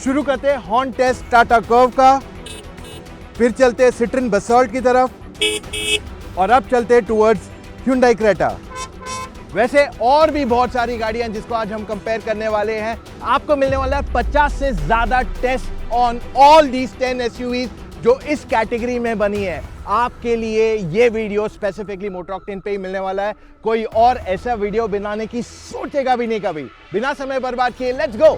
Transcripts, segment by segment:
शुरू करते हैं हॉर्न टेस्ट टाटा कर्व का, फिर चलते हैं सिट्रन बसॉल्ट की तरफ और अब चलते हैं टुवर्ड्स Hyundai क्रेटा। वैसे और भी बहुत सारी गाड़ियां जिसको आज हम कंपेयर करने वाले हैं। आपको मिलने वाला है 50 से ज्यादा test on all these 10 SUVs जो इस कैटेगरी में बनी है। आपके लिए ये वीडियो स्पेसिफिकली मोटर ऑक्टेन पे ही मिलने वाला है। कोई और ऐसा वीडियो बनाने की सोचेगा भी नहीं कभी। बिना समय बर्बाद किए लेट्स गो।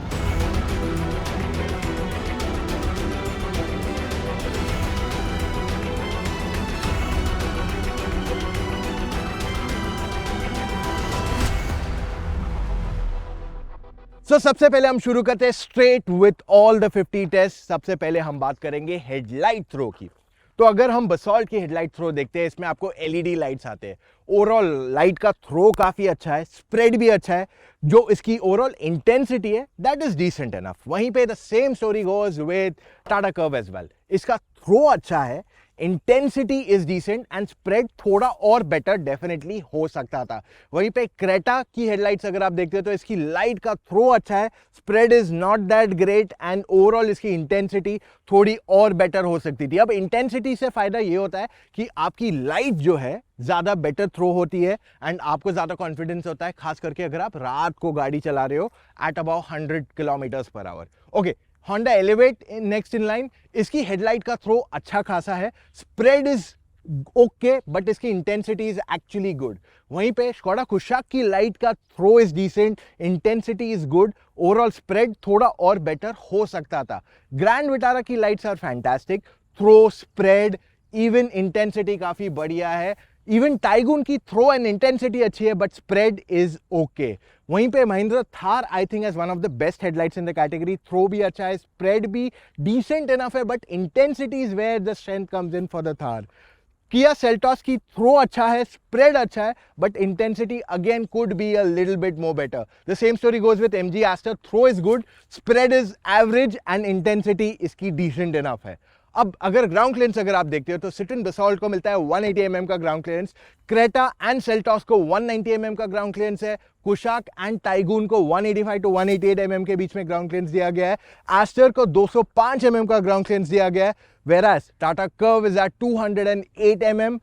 सबसे पहले हम शुरू करते हैं straight with all the 50 test. सबसे पहले हम बात करेंगे हेडलाइट थ्रो की। तो अगर हम बसॉल्ट की हेडलाइट थ्रो देखते हैं, इसमें आपको एलईडी लाइट्स आते हैं। ओवरऑल लाइट का थ्रो काफी अच्छा है, स्प्रेड भी अच्छा है। जो इसकी ओवरऑल इंटेंसिटी है दैट इज डिसेंट इनफ। वहीं पे the same story goes with Tata Curvv as well. इसका थ्रो अच्छा है, intensity is decent and spread थोड़ा और बेटर डेफिनेटली हो सकता था। वहीं पे क्रेटा की हेडलाइट्स अगर आप देखते हो तो इसकी लाइट का थ्रो अच्छा है, spread is not that great and overall इसकी इंटेंसिटी थोड़ी और बेटर हो सकती थी। अब इंटेंसिटी से फायदा ये होता है कि आपकी लाइट जो है ज्यादा बेटर थ्रो होती है एंड आपको ज्यादा कॉन्फिडेंस होता है, खास करके अगर आप रात को गाड़ी चला रहे हो at about 100 kilometres per hour. Okay, Honda Elevate next in line. इसकी हेडलाइट का थ्रो अच्छा खासा है, स्प्रेड इज ओके बट इसकी इंटेंसिटी इज एक्चुअली गुड। वहीं पे स्कोडा कुशाक की लाइट का throw is decent, intensity is good, overall spread थोड़ा और बेटर हो सकता था। ग्रैंड विटारा की lights are fantastic, throw spread even intensity काफी बढ़िया है। इवन टाइगून की थ्रो एंड इंटेंसिटी अच्छी है बट स्प्रेड इज ओके। वहीं पे Mahindra Thar I think as one of the best headlights in the category. Throw भी अच्छा है, स्प्रेड भी डिसेंट इनफ है but intensity is where the strength comes in for the Thar. Kia Seltos की throw अच्छा है, स्प्रेड अच्छा है but intensity again could be a little bit more better. The same story goes with MG Astor. Throw is good, spread is average and intensity इसकी decent enough है। अब अगर ground clearance अगर आप देखते हो तो सिट्रन बसॉल्ट को मिलता है 180 mm का ground clearance, Creta and Seltos को 190 mm का ग्राउंड क्लियरेंस है, कुशाक एंड टाइगून को 185 टू 188 mm के बीच में ग्राउंड क्लियरेंस दिया गया है, एस्टर को 205 mm का ग्राउंड क्लियरेंस दिया गया है, whereas Tata Curvv is at 208 mm,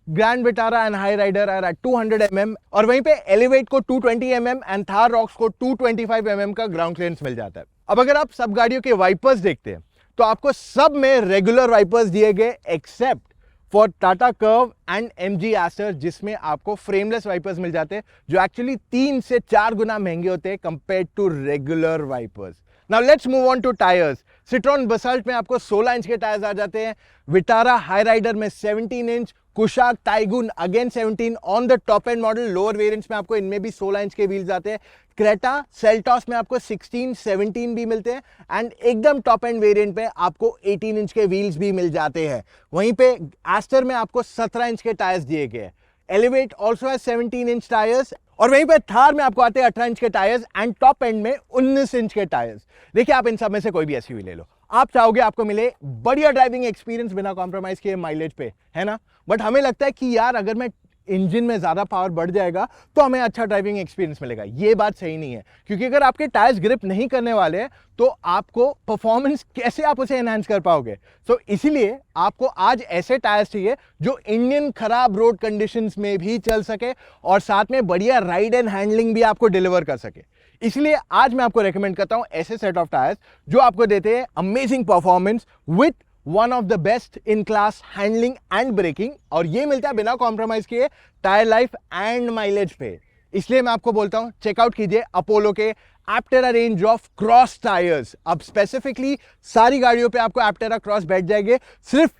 Grand Vitara and Hyryder are at 200 mm और वहीं पे एलिवेट को 220 mm एंड थार रॉक्स को 225 mm का ग्राउंड क्लियरेंस मिल जाता है। अब अगर आप सब गाड़ियों के वाइपर्स देखते हैं तो आपको सब में रेगुलर वाइपर्स दिए गए except for Tata curve and MG ester जिसमें आपको फ्रेमलेस वाइपर्स मिल जाते हैं जो एक्चुअली 3 से 4 गुना महंगे होते हैं compared to regular wipers. Now let's move on to tyres. Citroen Basalt में आपको 16 इंच के टायर्स आ जाते हैं, विटारा हाई राइडर में 17 inch, Kushaq tycoon again 17 on the top and model. Lower variants में आपको इनमें भी 16 इंच के व्हील्स आते हैं। क्रेटा सेल्टॉस में आपको 16, 17 भी मिलते हैं एंड एकदम टॉप एंड वेरिएंट पे आपको 18 इंच के व्हील्स भी मिल जाते हैं। वहीं पे एस्टर में आपको 17 इंच के टायर्स दिए गए हैं। एलिवेट ऑल्सो है 17 इंच टायर्स और वहीं पे थार में आपको आते हैं 18 इंच के टायर्स एंड टॉप एंड में 19 इंच के टायर्स। देखिए आप इन सब में से कोई भी एसयूवी ले लो, आप चाहोगे आपको मिले बढ़िया ड्राइविंग एक्सपीरियंस बिना कॉम्प्रोमाइज किए माइलेज पे, है ना। बट हमें लगता है कि यार अगर मैं इंजन में ज्यादा पावर बढ़ जाएगा तो हमें अच्छा ड्राइविंग एक्सपीरियंस मिलेगा। ये बात सही नहीं है, क्योंकि अगर आपके टायर्स ग्रिप नहीं करने वाले तो आपको परफॉर्मेंस कैसे आप उसे एनहांस कर पाओगे। सो इसीलिए आपको आज ऐसे टायर्स चाहिए जो इंडियन खराब रोड कंडीशंस में भी चल सके और साथ में बढ़िया राइड एंड हैंडलिंग भी आपको डिलीवर कर सके। इसलिए आज मैं आपको रेकमेंड करता हूं ऐसे सेट ऑफ टायर्स जो आपको देते हैं amazing performance with one of the best in class handling and braking, और ये मिलता है बिना कॉम्प्रोमाइज किए टायर लाइफ एंड माइलेज पे। इसलिए मैं आपको बोलता हूं चेकआउट कीजिए अपोलो के एप्टेरा रेंज ऑफ क्रॉस टायर्स। अब स्पेसिफिकली सारी गाड़ियों पे आपको एप्टेरा क्रॉस बैठ जाएंगे, सिर्फ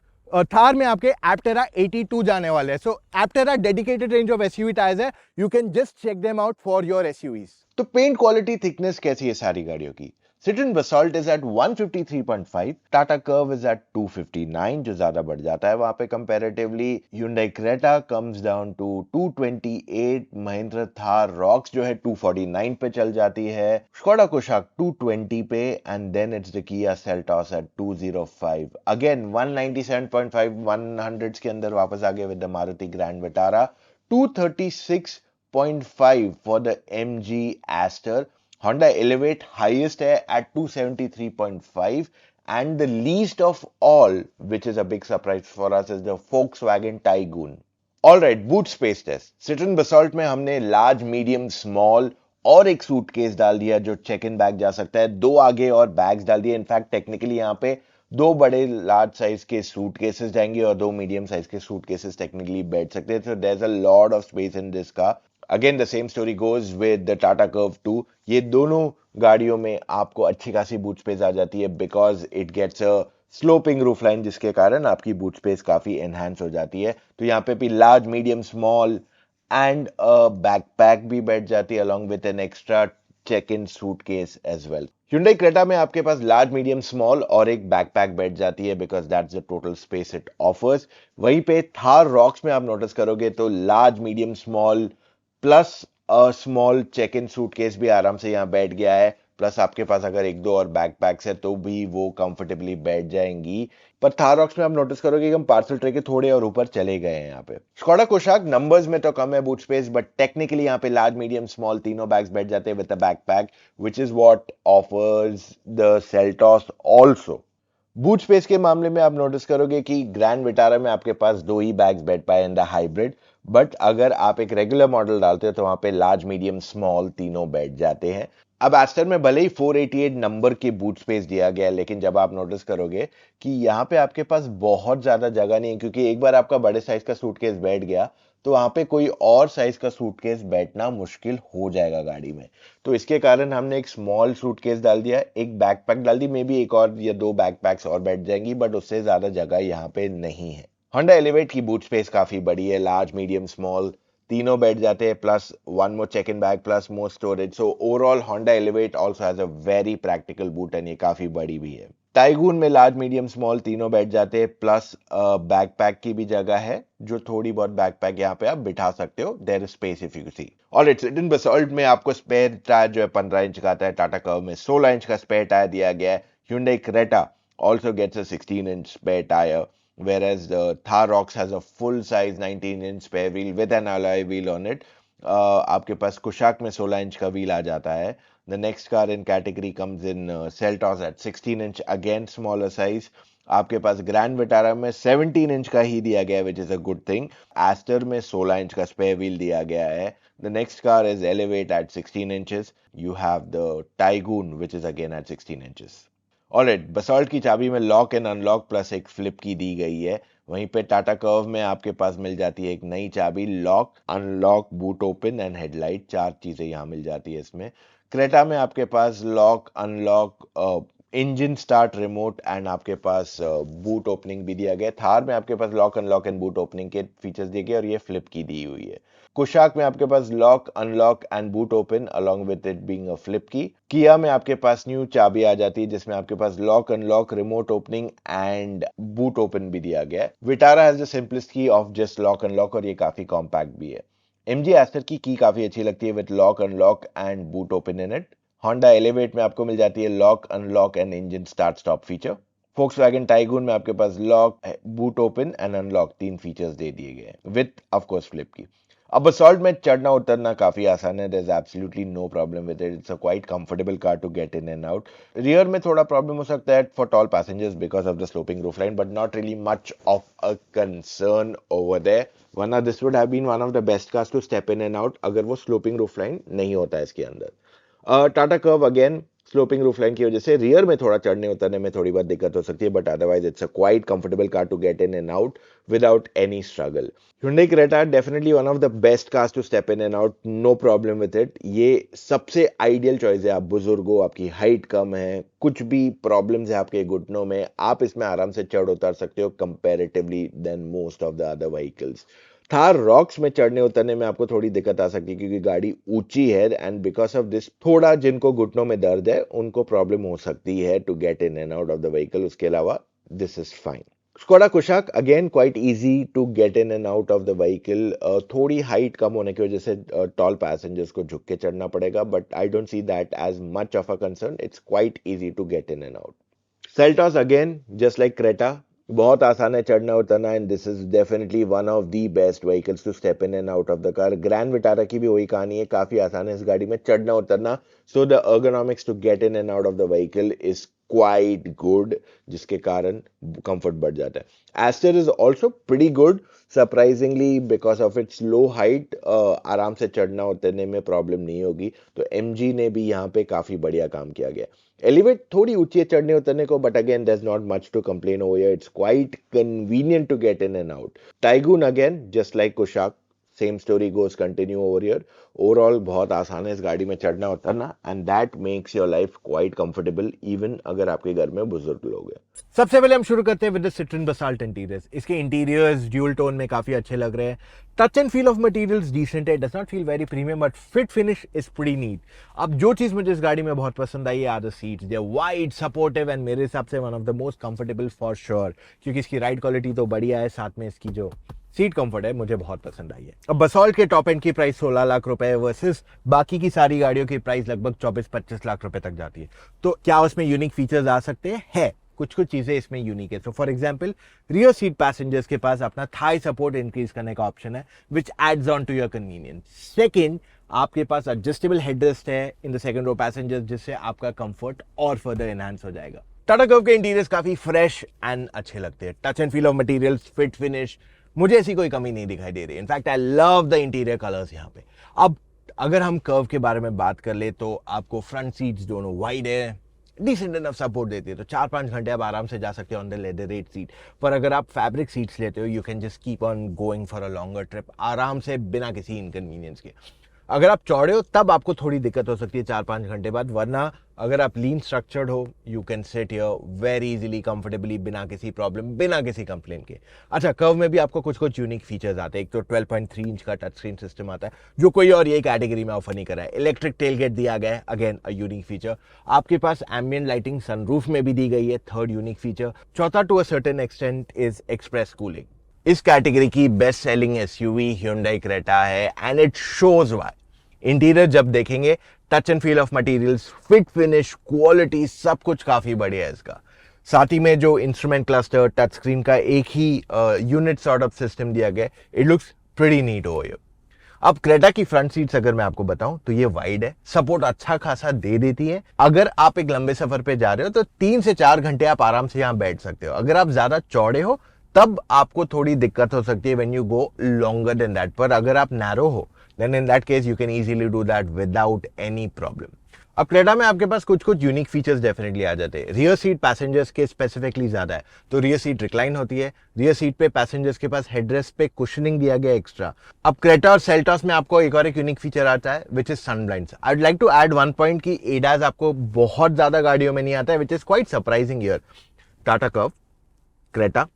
थार में आपके एप्टेरा 82 जाने वाले हैं। So Apterra dedicated range of SUV tyres है, you can just check them out for your SUVs. तो पेंट क्वालिटी थिकनेस कैसी है सारी गाड़ियों की? Citroen Basalt is at 153.5, Tata Curve is at 259 जो ज्यादा बढ़ जाता है वहां पे comparatively, Hyundai Creta comes down to 228, Mahindra Thar Rocks जो है 249 पे चल जाती है, Skoda Kushaq 220 पे and then it's the Kia Seltos at 205, again 197.5 100s के अंदर वापस आ गए with the Maruti Grand Vitara, 236.5 for the MG Aster, Honda Elevate highest है at 273.5 and the least of all, which is a big surprise for us, is the Volkswagen Tiguan. Alright, boot space test. Citroen Basalt में हमने large, medium, small और एक suitcase डाल दिया जो check in bag जा सकता है, दो आगे और बैग्स डाल दिए। इनफैक्ट टेक्निकली यहाँ पे दो बड़े लार्ज साइज के सूटकेसेस जाएंगे और दो मीडियम साइज के सूटकेसेस टेक्निकली बैठ सकते हैं। So there is a lot of space in this car. Again the same story goes with the Tata Curvv 2। ये दोनों गाड़ियों में आपको अच्छी खासी बूट स्पेस आ जाती है because it gets a sloping roof line, जिसके कारण आपकी बूट स्पेस काफी एनहांस हो जाती है। तो यहाँ पे भी large, medium, small and backpack भी बैठ जाती है along with an extra check-in suitcase as well. Hyundai Creta में आपके पास लार्ज, मीडियम, स्मॉल और एक बैकपैक बैठ जाती है because that's the total space it offers. वहीं पे थार रॉक्स में आप नोटिस करोगे तो large, medium, small plus small check in suitcase भी आराम से यहाँ बैठ गया है। प्लस आपके पास अगर एक दो और बैकपैक्स है तो भी वो कंफर्टेबली बैठ जाएंगी। पर थार रॉक्स में आप नोटिस करोगे कि हम पार्सल ट्रे के थोड़े और ऊपर चले गए हैं यहाँ पे। स्कोडा कुशाक नंबर्स में तो कम है बूट स्पेस, बट टेक्निकली यहाँ पे लार्ज, मीडियम, स्मॉल तीनों बैग्स बैठ जाते हैं with a backpack, which is what offers the Seltos also. Boot space के मामले में आप नोटिस करोगे कि ग्रैंड विटारा में आपके पास दो ही बैग्स बैठ पाए इन द हाइब्रिड, बट अगर आप एक रेगुलर मॉडल डालते हो तो वहां पे लार्ज, मीडियम, स्मॉल तीनों बैठ जाते हैं। अब एस्टर में भले ही 488 नंबर की बूट स्पेस दिया गया है, लेकिन जब आप नोटिस करोगे कि यहाँ पे आपके पास बहुत ज्यादा जगह नहीं है, क्योंकि एक बार आपका बड़े साइज का सूटकेस बैठ गया तो वहां पे कोई और साइज का सूटकेस बैठना मुश्किल हो जाएगा गाड़ी में। तो इसके कारण हमने एक स्मॉल सूटकेस डाल दिया, एक बैकपैक डाल दी, मे बी एक और या दो बैकपैक्स और बैठ जाएंगी, बट उससे ज्यादा जगह यहाँ पे नहीं है। होंडा एलिवेट की बूट स्पेस काफी बड़ी है, लार्ज, मीडियम, स्मॉल तीनों बैठ जाते हैं, plus one more check in bag plus more storage. So overall Honda Elevate also has a very practical boot and ये काफी बड़ी भी है। टाइगून में लार्ज, मीडियम, स्मॉल तीनों बैठ जाते हैं, प्लस बैकपैक की भी जगह है, जो थोड़ी बहुत बैकपैक यहाँ पे आप बिठा सकते हो। There is space if you see. Alright, Citroen Basalt में आपको स्पेयर टायर जो है 15 इंच का आता है, टाटा कर्व में 16 इंच का स्पेयर टायर दिया गया है। Hyundai Creta also gets a 16-inch spare tire, whereas the Thar Rox has a full-size 19-inch spare wheel with an alloy wheel on it. आपके पास कुशाक में 16 इंच का व्हील आ जाता है। The next car in category comes in Seltos at 16 inch, again smaller size. आपके पास grand Vitara में 17 inch का ही दिया गया है, which is a good thing. Astor में 16 इंच का स्पेयर व्हील दिया गया है। The next car is Elevate at 16 inches. You have the Taigun, which is again at 16 inches. Alright, बसॉल्ट की चाबी में लॉक एंड अनलॉक प्लस एक फ्लिप की दी गई है। वहीं पे टाटा कर्व में आपके पास मिल जाती है एक नई चाबी, lock, unlock, boot open and headlight, चार चीजें यहाँ मिल जाती है इसमें। क्रेटा में आपके पास lock, unlock, engine start remote and आपके पास बूट ओपनिंग भी दिया गया। थार में आपके पास lock, unlock and boot opening के फीचर्स दिए गए और ये फ्लिप की दी हुई है। कुशाक में आपके पास lock, unlock and boot open along with it being a flip key. Kia में आपके पास न्यू चाबी आ जाती है जिसमें आपके पास lock, unlock, remote opening and boot open भी दिया गया है। Vitara has the simplest key of just lock unlock और ये काफी कॉम्पैक्ट भी है। एमजी एस्टर की काफी अच्छी लगती है with lock, unlock and boot open in it. Honda Elevate में आपको मिल जाती है lock, unlock and engine start stop feature. Volkswagen Taigun में आपके पास lock, boot open and unlock तीन फीचर्स दे दिए गए हैं विद ऑफ कोर्स फ्लिप की। अब बसॉल्ट में चढ़ना उतरना काफी आसान है, there is absolutely no problem with it. It's a quite comfortable car to get in and out. Rear में थोड़ा प्रॉब्लम हो सकता है for tall passengers because of the sloping roof line, but not really much of a concern over there, वरना this would have been one of the best cars to step in and out अगर वो sloping roof line नहीं होता है इसके अंदर। Tata Curvv again sloping roof line की वजह से रियर में थोड़ा चढ़ने उतरने में थोड़ी बहुत दिक्कत हो सकती है, but otherwise it's a quite comfortable car to get in and out without any struggle. Hyundai Creta definitely one of the best cars to step in and out, no problem with it. ये सबसे ideal choice है। आप बुजुर्ग हो, आपकी height कम है, कुछ भी प्रॉब्लम्स है आपके घुटनों में, आप इसमें आराम से चढ़ उतर सकते हो comparatively then most of the other vehicles. Thar Roxx में चढ़ने उतरने में आपको थोड़ी दिक्कत आ सकती है क्योंकि गाड़ी ऊंची है एंड बिकॉज ऑफ दिस थोड़ा जिनको घुटनों में दर्द है उनको प्रॉब्लम हो सकती है to get in and out of the vehicle. उसके अलावा this is fine. Skoda Kushaq again quite easy to get in and out of the vehicle. थोड़ी हाइट कम होने की वजह से टॉल पैसेंजर्स को झुक के चढ़ना पड़ेगा, but I don't see that as much of a concern. It's quite easy to get in and out. Seltos again just like Creta बहुत आसान है चढ़ना उतरना and this is definitely one of the best vehicles to step in and out of the car. Grand Vitara की भी वही कहानी है, काफी आसान है इस गाड़ी में चढ़ना उतरना। So the ergonomics to get in and out of the vehicle is quite good, जिसके कारण कंफर्ट बढ़ जाता है। Astor is also pretty good surprisingly because of its low height, आराम से चढ़ना उतरने में प्रॉब्लम नहीं होगी। तो MG ने भी यहाँ पे काफी बढ़िया काम किया गया। एलिवेट थोड़ी ऊंची है चढ़ने उतरने को, but again there is not much to complain over here, it's quite convenient to get in and out. Taigun again just like Kushaq, same story goes continue over here. Overall बहुत आसान है इस गाड़ी में चढ़ना उतरना and that makes your life quite comfortable even अगर आपके घर में बुजुर्ग लोग हैं। सबसे पहले हम शुरू करते हैं with the Citroen Basalt interiors. इसके इंटीरियर्स ड्यूल टोन में काफी अच्छे लग रहे हैं। Touch and feel of materials decent है, does not feel very premium but fit finish is pretty neat. अब जो चीज मुझे इस गाड़ी में बहुत पसंद आई है are the seats, they are wide supportive and मेरे हिसाब से one of the most comfortable for sure, क्योंकि इसकी राइड क्वालिटी तो बढ़िया है, साथ में इसकी जो सीट कंफर्ट है मुझे बहुत पसंद आई है। अब बसॉल्ट के टॉप एंड की प्राइस 16 लाख रुपए वर्सेस बाकी की सारी गाड़ियों की प्राइस लगभग 24-25 लाख रुपए तक जाती है। तो क्या उसमें यूनिक फीचर्स आ सकते हैं? है, कुछ कुछ चीजें इसमें यूनिक है। So for example rear seat passengers के पास अपना थाई सपोर्ट इंक्रीज करने का ऑप्शन है which adds on to your convenience. Second, आपके पास एडजस्टेबल हेडरेस्ट है in the second row passengers, जिससे आपका कंफर्ट और फर्दर एनहांस हो जाएगा। टाटा कर्व के इंटीरियर्स काफी फ्रेश एंड अच्छे लगते हैं। Touch and feel of materials, fit finish, मुझे ऐसी कोई कमी नहीं दिखाई दे रही। In fact I love the interior colours यहाँ पे। अब अगर हम कर्व के बारे में बात कर ले तो आपको फ्रंट सीट्स दोनों वाइड है, डिसेंट इनफ सपोर्ट देती है, तो 4-5 घंटे आप आराम से जा सकते हो on the leather rate seat. पर अगर आप फैब्रिक सीट्स लेते हो, you can just keep on going for a longer trip आराम से बिना किसी इनकन्वीनियंस के। अगर आप चौड़े हो तब आपको थोड़ी दिक्कत हो सकती है 4-5 घंटे बाद, वरना अगर आप लीन स्ट्रक्चर्ड हो you can sit here very easily comfortably बिना किसी प्रॉब्लम, बिना किसी कंप्लेन के। अच्छा, कर्व में भी आपको कुछ कुछ यूनिक फीचर्स आते हैं। एक तो 12.3 इंच का टच स्क्रीन सिस्टम आता है जो कोई और ये कैटेगरी में ऑफर नहीं करा है। इलेक्ट्रिक टेलगेट दिया गया है, अगेन अ यूनिक फीचर। आपके पास एम्बिएंट लाइटिंग सनरूफ में भी दी गई है, थर्ड यूनिक फीचर। चौथा, to a certain extent, is express cooling. इस कैटेगरी की best selling SUV Hyundai Creta है and it shows why. Interior जब देखेंगे, touch and feel of materials, fit finish, quality, सब कुछ काफी बढ़िया है इसका। साथ ही में जो इंस्ट्रूमेंट क्लस्टर, टच स्क्रीन का एक ही यूनिट सॉर्ट ऑफ सिस्टम दिया गया, it looks pretty neat over here. अब क्रेटा की फ्रंट सीट्स अगर मैं आपको बताऊं तो ये वाइड है, सपोर्ट अच्छा खासा दे देती है। अगर आप एक लंबे सफर पे जा रहे हो तो 3 से 4 घंटे आप आराम से यहां बैठ सकते हो। अगर आप ज्यादा चौड़े हो तब आपको थोड़ी दिक्कत हो सकती है when you go longer than that. पर अगर आप नैरो हो then in that case you can easily do that without any problem. अब क्रेटा में आपके पास कुछ कुछ यूनिक फीचर्स डेफिनेटली आ जाते हैं। रियर सीट पैसेंजर्स के स्पेसिफिकली ज्यादा है, तो रियर सीट रिक्लाइन होती है। रियर सीट पे पैसेंजर्स के पास हेडरेस्ट पे कुशनिंग दिया गया एक्स्ट्रा। अब क्रेटा और सेल्टॉस में आपको एक और एक यूनिक फीचर आता है which is sun blinds. I would like to add one point की एडास आपको बहुत ज्यादा गाड़ियों में नहीं आता है, which is quite surprising here. Tata Curvv, Creta,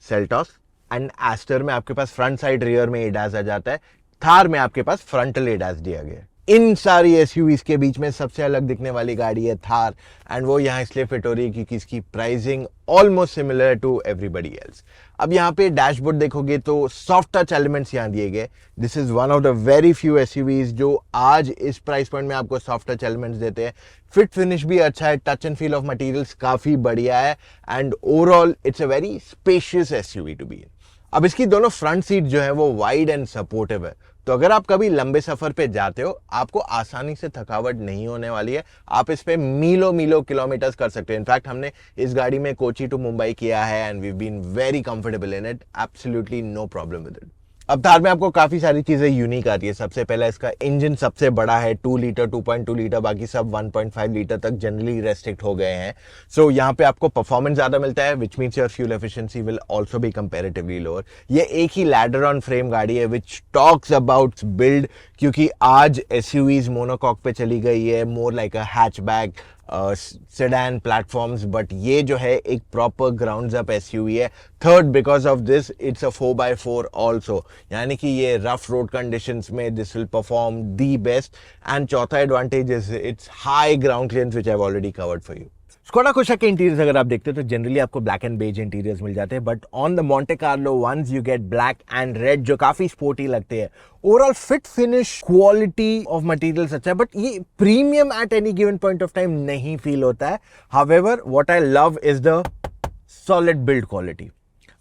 Seltos and Astor में आपके पास फ्रंट साइड रियर में एडास आ जाता है। थार में आपके पास फ्रंटल एडास दिया गया है। इन सारी एसयूवीज के बीच में सबसे अलग दिखने वाली गाड़ी है थार, एंड वो यहाँ इसलिए फिट हो रही है क्योंकि इसकी pricing almost similar to everybody else. अब यहाँ पे डैशबोर्ड देखोगे तो सॉफ्ट टच एलिमेंट्स यहाँ दिए गए। This is one of the very few SUVs जो आज इस प्राइस पॉइंट में आपको सॉफ्ट टच एलिमेंट्स देते हैं। फिट फिनिश भी अच्छा है, touch and feel of materials काफी बढ़िया है, and overall it's a very spacious SUV to be in. अब इसकी दोनों फ्रंट सीट जो है वो वाइड एंड सपोर्टिव है, तो अगर आप कभी लंबे सफर पे जाते हो आपको आसानी से थकावट नहीं होने वाली है। आप इस पे मीलों मीलों किलोमीटर्स कर सकते हो। इनफैक्ट हमने इस गाड़ी में कोची टू मुंबई किया है and we been very comfortable in it, absolutely no problem with it. अब थार में आपको काफी सारी चीजें यूनिक आती है। सबसे पहला इसका इंजन सबसे बड़ा है, 2 लीटर 2.2 लीटर, बाकी सब 1.5 लीटर तक जनरली रेस्ट्रिक्ट हो गए हैं। सो यहाँ पे आपको परफॉर्मेंस ज्यादा मिलता है which means your fuel efficiency will also be comparatively lower. ये एक ही लैडर ऑन फ्रेम गाड़ी है विच टॉक्स अबाउट बिल्ड, क्योंकि आज एसयूवीज मोनोकॉक पे चली गई है, more like a hatchback sedan platforms, but ये जो है एक प्रॉपर ग्राउंड्स अप एसयूवी है। Third, because of this it's a 4x4 also, यानी कि ये रफ रोड कंडीशंस में this will perform the best. And चौथा advantage is it's high ground clearance which I have already covered for you. Skoda Kushaq के interiors अगर आप देखते हो तो जनरली आपको ब्लैक एंड बेज इंटीरियर्स मिल जाते हैं, but on the Monte Carlo once you get black and red जो काफी स्पोर्टी लगते हैं। Overall fit finish, quality of materials अच्छा है, बट ये premium at any given point of time नहीं फील होता है। However what I love is the solid build quality.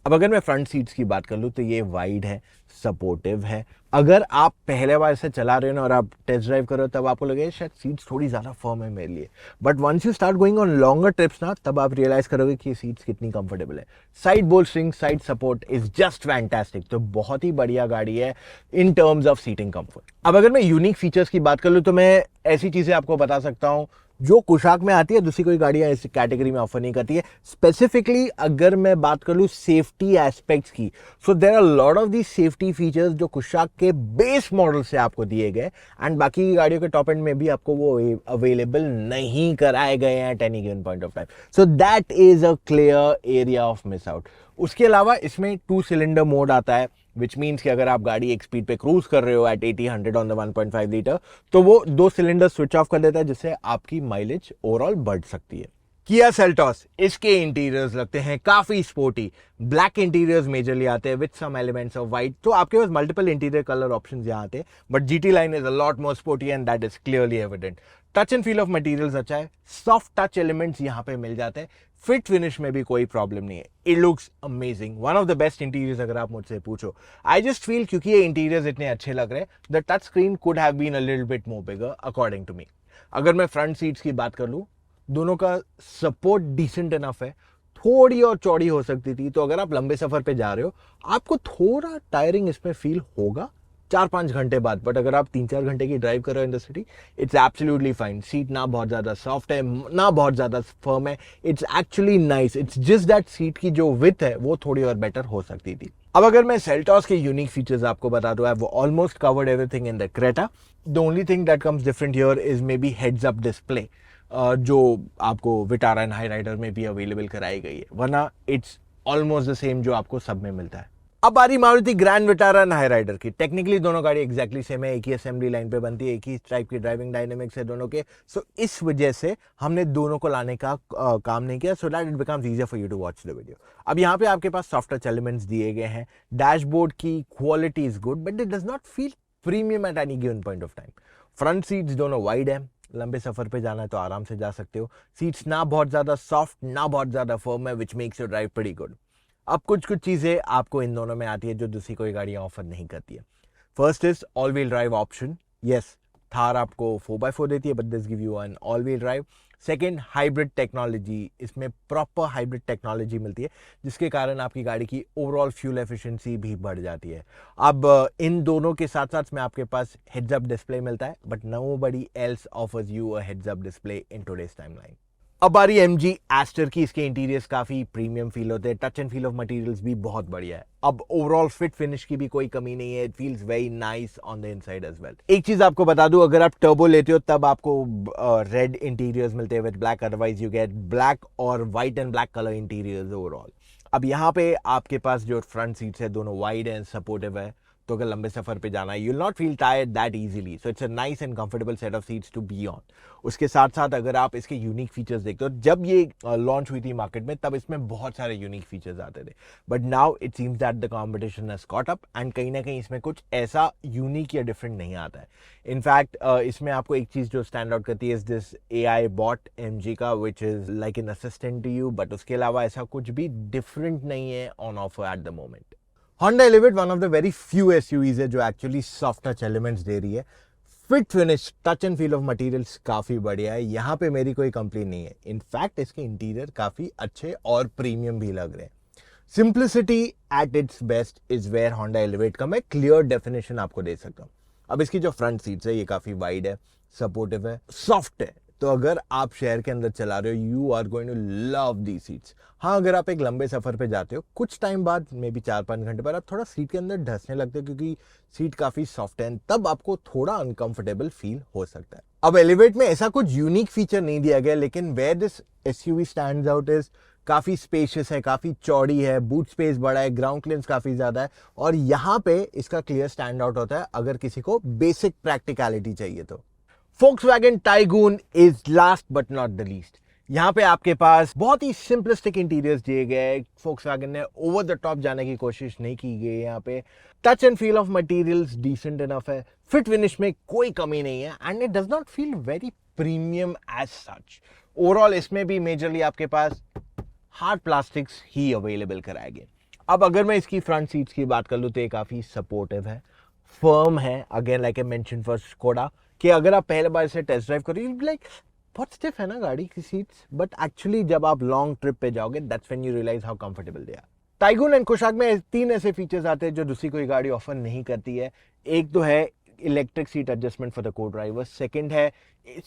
अब अगर मैं फ्रंट सीट्स की बात कर लूँ तो ये वाइड है, सपोर्टिव है। अगर आप पहले बार इसे चला रहे हो ना और आप टेस्ट ड्राइव कर रहे हो तब आपको लगेगा शायद सीट्स थोड़ी ज़्यादा फर्म है मेरे लिए, but once you start going on longer trips ना तब आप रियलाइज करोगे कि ये सीट्स कितनी कंफर्टेबल है। Side bolstering, side support is just fantastic. तो बहुत ही बढ़िया गाड़ी है in terms of seating comfort. अब अगर मैं यूनिक फीचर्स की बात कर लूँ तो मैं ऐसी चीज़ें आपको बता सकता हूँ जो कुशाक में आती है, दूसरी कोई गाड़ियां इस कैटेगरी में ऑफर नहीं करती है। स्पेसिफिकली अगर मैं बात कर लूँ सेफ्टी एस्पेक्ट्स की, so there are lot of the safety features जो कुशाक के बेस मॉडल से आपको दिए गए एंड बाकी की गाड़ियों के टॉप एंड में भी आपको वो अवेलेबल नहीं कराए गए हैं eight any given point of time. So that is a clear area of miss out. उसके अलावा इसमें 2 सिलेंडर मोड आता है, विच मीन्स कि अगर आप गाड़ी एक स्पीड पे क्रूज कर रहे हो एट 80-100 ऑन द 1.5 लीटर तो वो 2 सिलेंडर स्विच ऑफ कर देता है, जिससे आपकी माइलेज ओवरऑल बढ़ सकती है। किया सेल्टॉस, इसके इंटीरियर्स लगते हैं काफी स्पोर्टी। ब्लैक इंटीरियर्स मेजरली आते हैं with some elements of white, तो आपके पास मल्टीपल इंटीरियर कलर ऑप्शंस यहाँ आते हैं, but GT line is a lot more sporty and that is clearly evident. Touch and feel of materials अच्छा है, सॉफ्ट टच एलिमेंट्स यहाँ पे मिल जाते हैं, फिट फिनिश में भी कोई प्रॉब्लम नहीं है। It looks amazing, one of the best interiors अगर आप मुझसे पूछो। आई जस्ट फील क्योंकि ये इंटीरियर्स इतने अच्छे लग रहे हैं, the touch screen could have been a little bit more bigger according to me. अगर मैं फ्रंट सीट्स की बात कर लूँ, दोनों का सपोर्ट डिसेंट इनफ है, थोड़ी और चौड़ी हो सकती थी, तो अगर आप लंबे सफर पे जा रहे हो आपको थोड़ा टायरिंग इसमें फील होगा 4-5 घंटे बाद, बट अगर आप 3-4 घंटे की ड्राइव कर रहे हो इन the city it's absolutely fine. Seat ना बहुत ज़्यादा सॉफ्ट है ना बहुत ज़्यादा फर्म है, it's actually nice. It's just that seat की जो विथ है वो थोड़ी और बेटर हो सकती थी। अब अगर मैं सेल्टॉस के यूनिक फीचर्स आपको बता दूं, वो almost covered everything in the Creta. The only thing that comes different here is may be heads up display, जो आपको विटारा एंड हाई राइडर में भी अवेलेबल कराई गई है, वरना इट्स ऑलमोस्ट द सेम जो आपको सब में मिलता है। अब बारी Maruti grand Vitara and Hyryder की। टेक्निकली दोनों गाड़ी एग्जैक्टली सेम है, एक ही असेंबली लाइन पे बनती है, एक ही टाइप की ड्राइविंग डायनेमिक्स है दोनों के, सो इस वजह से हमने दोनों को लाने का काम नहीं किया, so that it becomes easier for you to watch the video. अब यहाँ पे आपके पास सॉफ्ट टच एलिमेंट्स दिए गए हैं, डैशबोर्ड की quality is good but it does not feel premium at any given point of time. Front seats दोनों wide है, लंबे सफर पे जाना है तो आराम से जा सकते हो। सीट्स ना बहुत ज्यादा सॉफ्ट ना बहुत ज्यादा फर्म है, which makes your drive pretty good. अब कुछ चीजें आपको इन दोनों में आती है जो दूसरी कोई गाड़ियां ऑफर नहीं करती है। First is all wheel drive option. Yes, Thar आपको 4x4 देती है but this give you an all wheel drive. Second, hybrid technology, इसमें प्रॉपर हाइब्रिड टेक्नोलॉजी मिलती है जिसके कारण आपकी गाड़ी की ओवरऑल फ्यूल एफिशिएंसी भी बढ़ जाती है। अब इन दोनों के साथ साथ में आपके पास हेड्स अप डिस्प्ले मिलता है, but nobody else offers you a heads up display in today's timeline. अब बारी MG एस्टर की। इसके इंटीरियर्स काफी प्रीमियम फील होते हैं, touch and feel of materials भी बहुत बढ़िया है। अब ओवरऑल फिट फिनिश की भी कोई कमी नहीं है, it feels very nice on the inside as well. एक चीज आपको बता दूं, अगर आप टर्बो लेते हो तब आपको रेड इंटीरियर्स मिलते हैं with black, otherwise you get black और white and black colour interiors overall. अब यहाँ पे आपके पास जो फ्रंट सीट्स है दोनों वाइड एंड सपोर्टिव है, तो अगर लंबे सफर पे जाना है you will not feel tired that easily, so it's a nice and comfortable set of seats to be on. उसके साथ साथ अगर आप इसके यूनिक फीचर्स देखते हो, जब ये लॉन्च हुई थी मार्केट में तब इसमें बहुत सारे यूनिक फीचर्स आते थे, but now it seems that the competition has caught up and कहीं ना कहीं इसमें कुछ ऐसा यूनिक या डिफरेंट नहीं आता है। इनफैक्ट इसमें आपको एक चीज जो स्टैंड आउट करती है is this AI bot MG का, which is like an assistant to you, but उसके अलावा ऐसा कुछ भी डिफरेंट नहीं है on offer at the moment. Honda Elevate one of the very few SUVs है जो एक्चुअली सॉफ्ट टच एलिमेंट्स दे रही है। Fit finish, touch and feel of materials काफी बढ़िया है, यहाँ पे मेरी कोई कंप्लेन नहीं है। इनफैक्ट इसके इंटीरियर काफी अच्छे और प्रीमियम भी लग रहे हैं। Simplicity at its best is where Honda Elevate का मैं क्लियर डेफिनेशन आपको दे सकता हूँ। अब इसकी जो फ्रंट सीट्स है ये काफी वाइड है, सपोर्टिव है, सॉफ्ट है, तो अगर आप शहर के अंदर चला रहे हो you are going to love the seats. हाँ, अगर आप एक लंबे सफर पे जाते हो कुछ टाइम बाद, मे बी 4-5 घंटे बाद, आप थोड़ा सीट के अंदर ढसने लगते हो क्योंकि सीट काफी सॉफ्ट है, तब आपको थोड़ा अनकंफर्टेबल फील हो सकता है। अब एलिवेट में ऐसा कुछ यूनिक फीचर नहीं दिया गया, लेकिन where this SUV stands out is काफी स्पेशियस है, काफी चौड़ी है, बूट स्पेस बड़ा है, ग्राउंड क्लियरेंस काफी ज्यादा है, और यहाँ पे इसका क्लियर स्टैंड आउट होता है अगर किसी को बेसिक प्रैक्टिकलिटी चाहिए तो। Volkswagen Tiguan is last but not the least. यहाँ पे आपके पास बहुत ही सिंपलिस्टिक इंटीरियर्स दिए गए हैं। Volkswagen ने ओवर द टॉप जाने की कोशिश नहीं की गई है। यहाँ पे touch and feel of materials decent enough है, फिट फिनिश में कोई कमी नहीं है, and it does not feel very premium as such. Overall इसमें भी मेजरली आपके पास हार्ड प्लास्टिक्स ही अवेलेबल कराएंगे। अब अगर मैं इसकी फ्रंट सीट्स की बात कर लूँ तो ये काफ़ी सपोर्टिव है, फर्म है, again like I mention for Skoda, कि अगर आप पहले बार इसे टेस्ट ड्राइव करो, लाइक बहुत स्टिफ है ना गाड़ी की सीट्स, बट एक्चुअली जब आप लॉन्ग ट्रिप पे जाओगे that's when you realise how comfortable they are. Taigun and Kushaq में 3 ऐसे फीचर्स आते हैं जो दूसरी कोई गाड़ी ऑफर नहीं करती है। एक तो है electric seat adjustment for the co driver, second है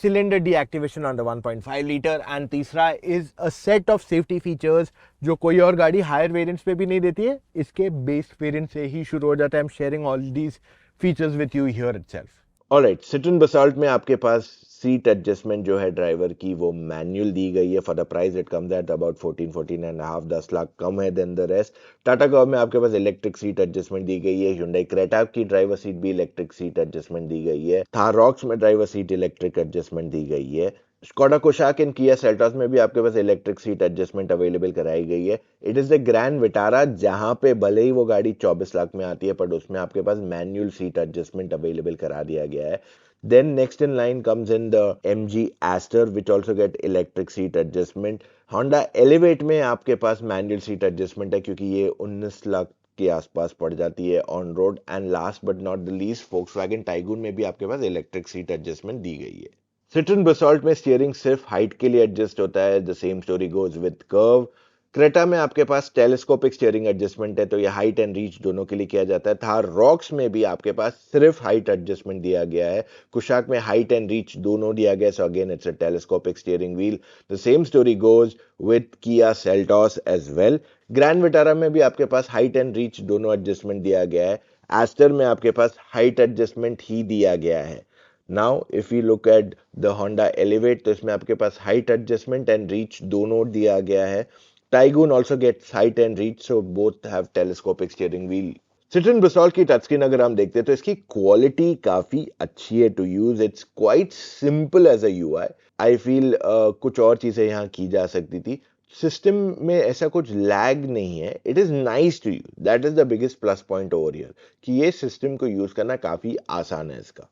cylinder deactivation on the 1.5 litre, and तीसरा is a set of safety features जो कोई और गाड़ी हायर वेरिएंट्स पे भी नहीं देती है, इसके बेस वेरिएंट से ही शुरू हो जाता है। I am sharing all these features with you here itself. Alright, सिट्रन basalt में आपके पास सीट एडजस्टमेंट जो है ड्राइवर की वो मैनुअल दी गई है। For the price it comes at about 14 and half, 10 lakh कम है than the rest. Tata Curvv में आपके पास इलेक्ट्रिक सीट एडजस्टमेंट दी गई है। Hyundai क्रेटा की ड्राइवर सीट भी इलेक्ट्रिक सीट एडजस्टमेंट दी गई है। थार रॉक्स में ड्राइवर सीट इलेक्ट्रिक एडजस्टमेंट दी गई है। Skoda Kushaq and Kia Seltos में भी आपके पास इलेक्ट्रिक सीट एडजस्टमेंट अवेलेबल कराई गई है। It is the grand Vitara जहां पे भले ही वो गाड़ी 24 लाख में आती है, पर उसमें आपके पास मैनुअल सीट एडजस्टमेंट अवेलेबल करा दिया गया है। Then next in line comes in the MG Aster, which also get electric seat adjustment. Honda Elevate में आपके पास मैनुअल सीट एडजस्टमेंट है क्योंकि ये 19 लाख के आसपास पड़ जाती है on road. And last but not the least, Volkswagen Tiguan में भी आपके पास इलेक्ट्रिक सीट एडजस्टमेंट दी गई है। Citroen Basalt में स्टीयरिंग सिर्फ हाइट के लिए एडजस्ट होता है। The same story goes with curve. Creta में आपके पास टेलीस्कोपिक स्टीयरिंग एडजस्टमेंट है, तो ये हाइट एंड रीच दोनों के लिए किया जाता है। थार रॉक्स में भी आपके पास सिर्फ हाइट एडजस्टमेंट दिया गया है। कुशाक में हाइट एंड रीच दोनों दिया गया है, so again it's a telescopic steering wheel. The same story goes with Kia Seltos as well. Grand Vitara में भी आपके पास हाइट एंड रीच दोनों एडजस्टमेंट दिया गया है। एस्टर में आपके पास हाइट एडजस्टमेंट ही दिया गया है। Now if you look at the Honda elevate, तो इसमें आपके पास हाइट एडजस्टमेंट एंड रीच दोनों दिया गया है। Tiguan also gets height and reach, so both have telescopic steering wheel. Citroen Basalt की टच स्क्रीन अगर हम देखते हैं तो इसकी क्वालिटी काफी अच्छी है to use. It's quite simple as a UI. I feel कुछ और चीजें यहाँ की जा सकती थी। सिस्टम में ऐसा कुछ लैग नहीं है। It is nice to use, that is the biggest plus point over here कि ये सिस्टम को यूज करना काफी आसान है इसका।